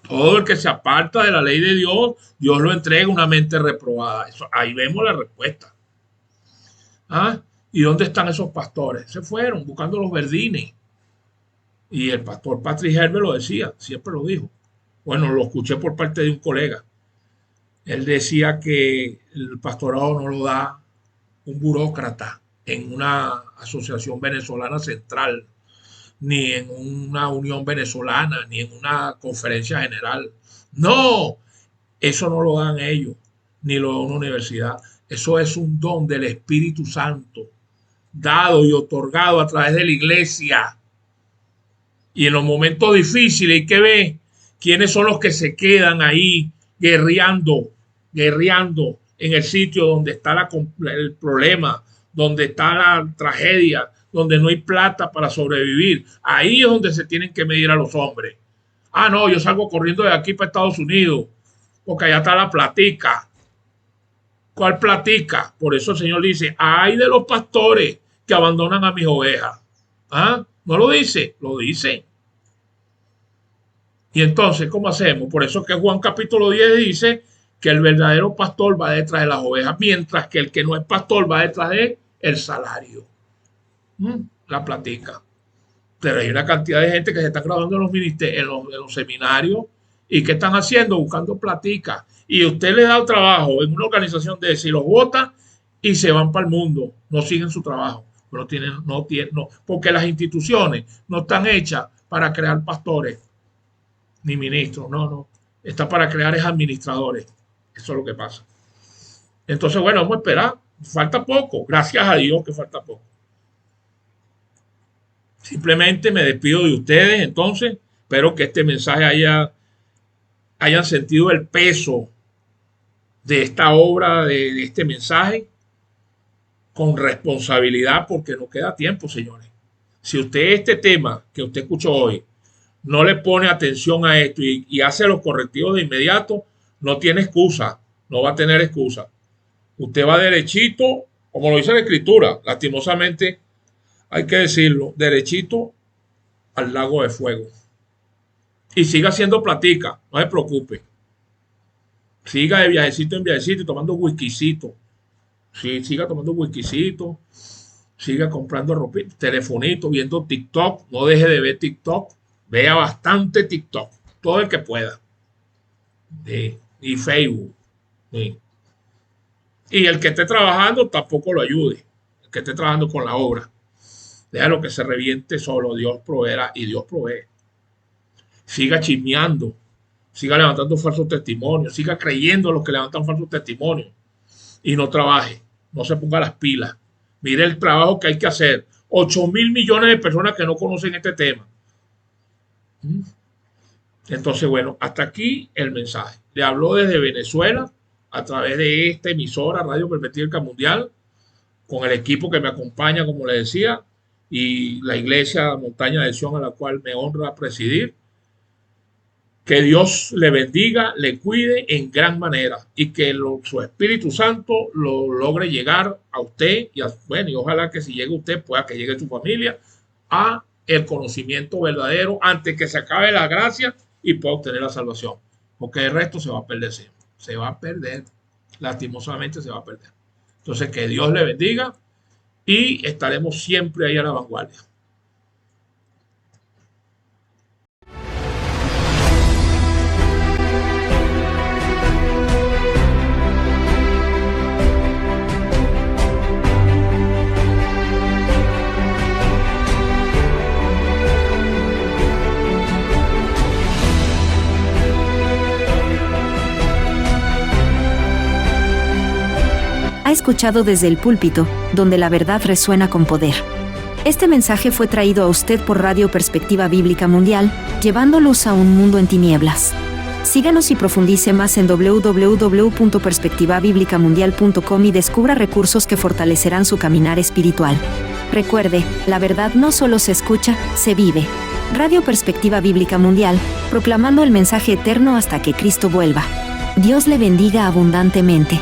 Todo el que se aparta de la ley de Dios, Dios lo entrega una mente reprobada. Ahí vemos la respuesta. ¿Ah? ¿Y dónde están esos pastores? Se fueron buscando los verdines. Y el pastor Patrick Herbert lo decía, siempre lo dijo. Bueno, lo escuché por parte de un colega. Él decía que el pastorado no lo da un burócrata en una asociación venezolana central, ni en una unión venezolana, ni en una conferencia general. No, Eso no lo dan ellos, ni lo da una universidad. Eso es un don del Espíritu Santo, dado y otorgado a través de la iglesia. Y en los momentos difíciles hay que ver quiénes son los que se quedan ahí guerreando en el sitio donde está el problema, donde está la tragedia, donde no hay plata para sobrevivir. Ahí es donde se tienen que medir a los hombres. Ah, no, yo salgo corriendo de aquí para Estados Unidos, porque allá está la platica. ¿Cuál platica? Por eso el Señor dice, ay de los pastores que abandonan a mis ovejas. ¿Ah? ¿No lo dice? Lo dice. Y entonces, ¿cómo hacemos? Por eso que Juan capítulo 10 dice que el verdadero pastor va detrás de las ovejas, mientras que el que no es pastor va detrás de el salario. La platica. Pero hay una cantidad de gente que se está graduando en los ministerios, en los seminarios, y ¿qué están haciendo? Buscando platica. Y usted le da el trabajo en una organización de esa y los vota y se van para el mundo, no siguen su trabajo. No, porque las instituciones no están hechas para crear pastores ni ministros, no. Está para crear administradores. Eso es lo que pasa. Entonces, bueno, vamos a esperar. Falta poco. Gracias a Dios que falta poco. Simplemente me despido de ustedes. Entonces, espero que este mensaje hayan sentido el peso de esta obra, de este mensaje, con responsabilidad, porque no queda tiempo, señores. Si usted este tema que usted escuchó hoy no le pone atención a esto y hace los correctivos de inmediato, no tiene excusa, no va a tener excusa. Usted va derechito, como lo dice la Escritura, lastimosamente hay que decirlo, derechito al lago de fuego. Y siga haciendo platica, no se preocupe. Siga de viajecito en viajecito y tomando whiskycito. Sí, siga tomando whiskycito, siga comprando ropa, telefonito, viendo TikTok, no deje de ver TikTok, vea bastante TikTok, todo el que pueda. Y Facebook. Sí. Y el que esté trabajando tampoco lo ayude, el que esté trabajando con la obra. Déjalo que se reviente solo, Dios proveerá y Dios provee. Siga chismeando, siga levantando falsos testimonios, siga creyendo a los que levantan falsos testimonios y no trabaje, no se ponga las pilas. Mire el trabajo que hay que hacer. 8.000 millones de personas que no conocen este tema. Entonces, bueno, hasta aquí el mensaje. Le habló desde Venezuela a través de esta emisora Radio Perspectiva Mundial, con el equipo que me acompaña, como le decía, y la iglesia Montaña de Sion, a la cual me honra presidir. Que Dios le bendiga, le cuide en gran manera y que su Espíritu Santo lo logre llegar a usted y ojalá que si llega usted pueda que llegue su familia a el conocimiento verdadero antes que se acabe la gracia y pueda obtener la salvación, porque el resto se va a perder, se va a perder, lastimosamente se va a perder. Entonces que Dios le bendiga y estaremos siempre ahí a la vanguardia. Ha escuchado Desde el Púlpito, donde la verdad resuena con poder. Este mensaje fue traído a usted por Radio Perspectiva Bíblica Mundial, llevando luz a un mundo en tinieblas. Síganos y profundice más en www.perspectivabiblicamundial.com y descubra recursos que fortalecerán su caminar espiritual. Recuerde, la verdad no solo se escucha, se vive. Radio Perspectiva Bíblica Mundial, proclamando el mensaje eterno hasta que Cristo vuelva. Dios le bendiga abundantemente.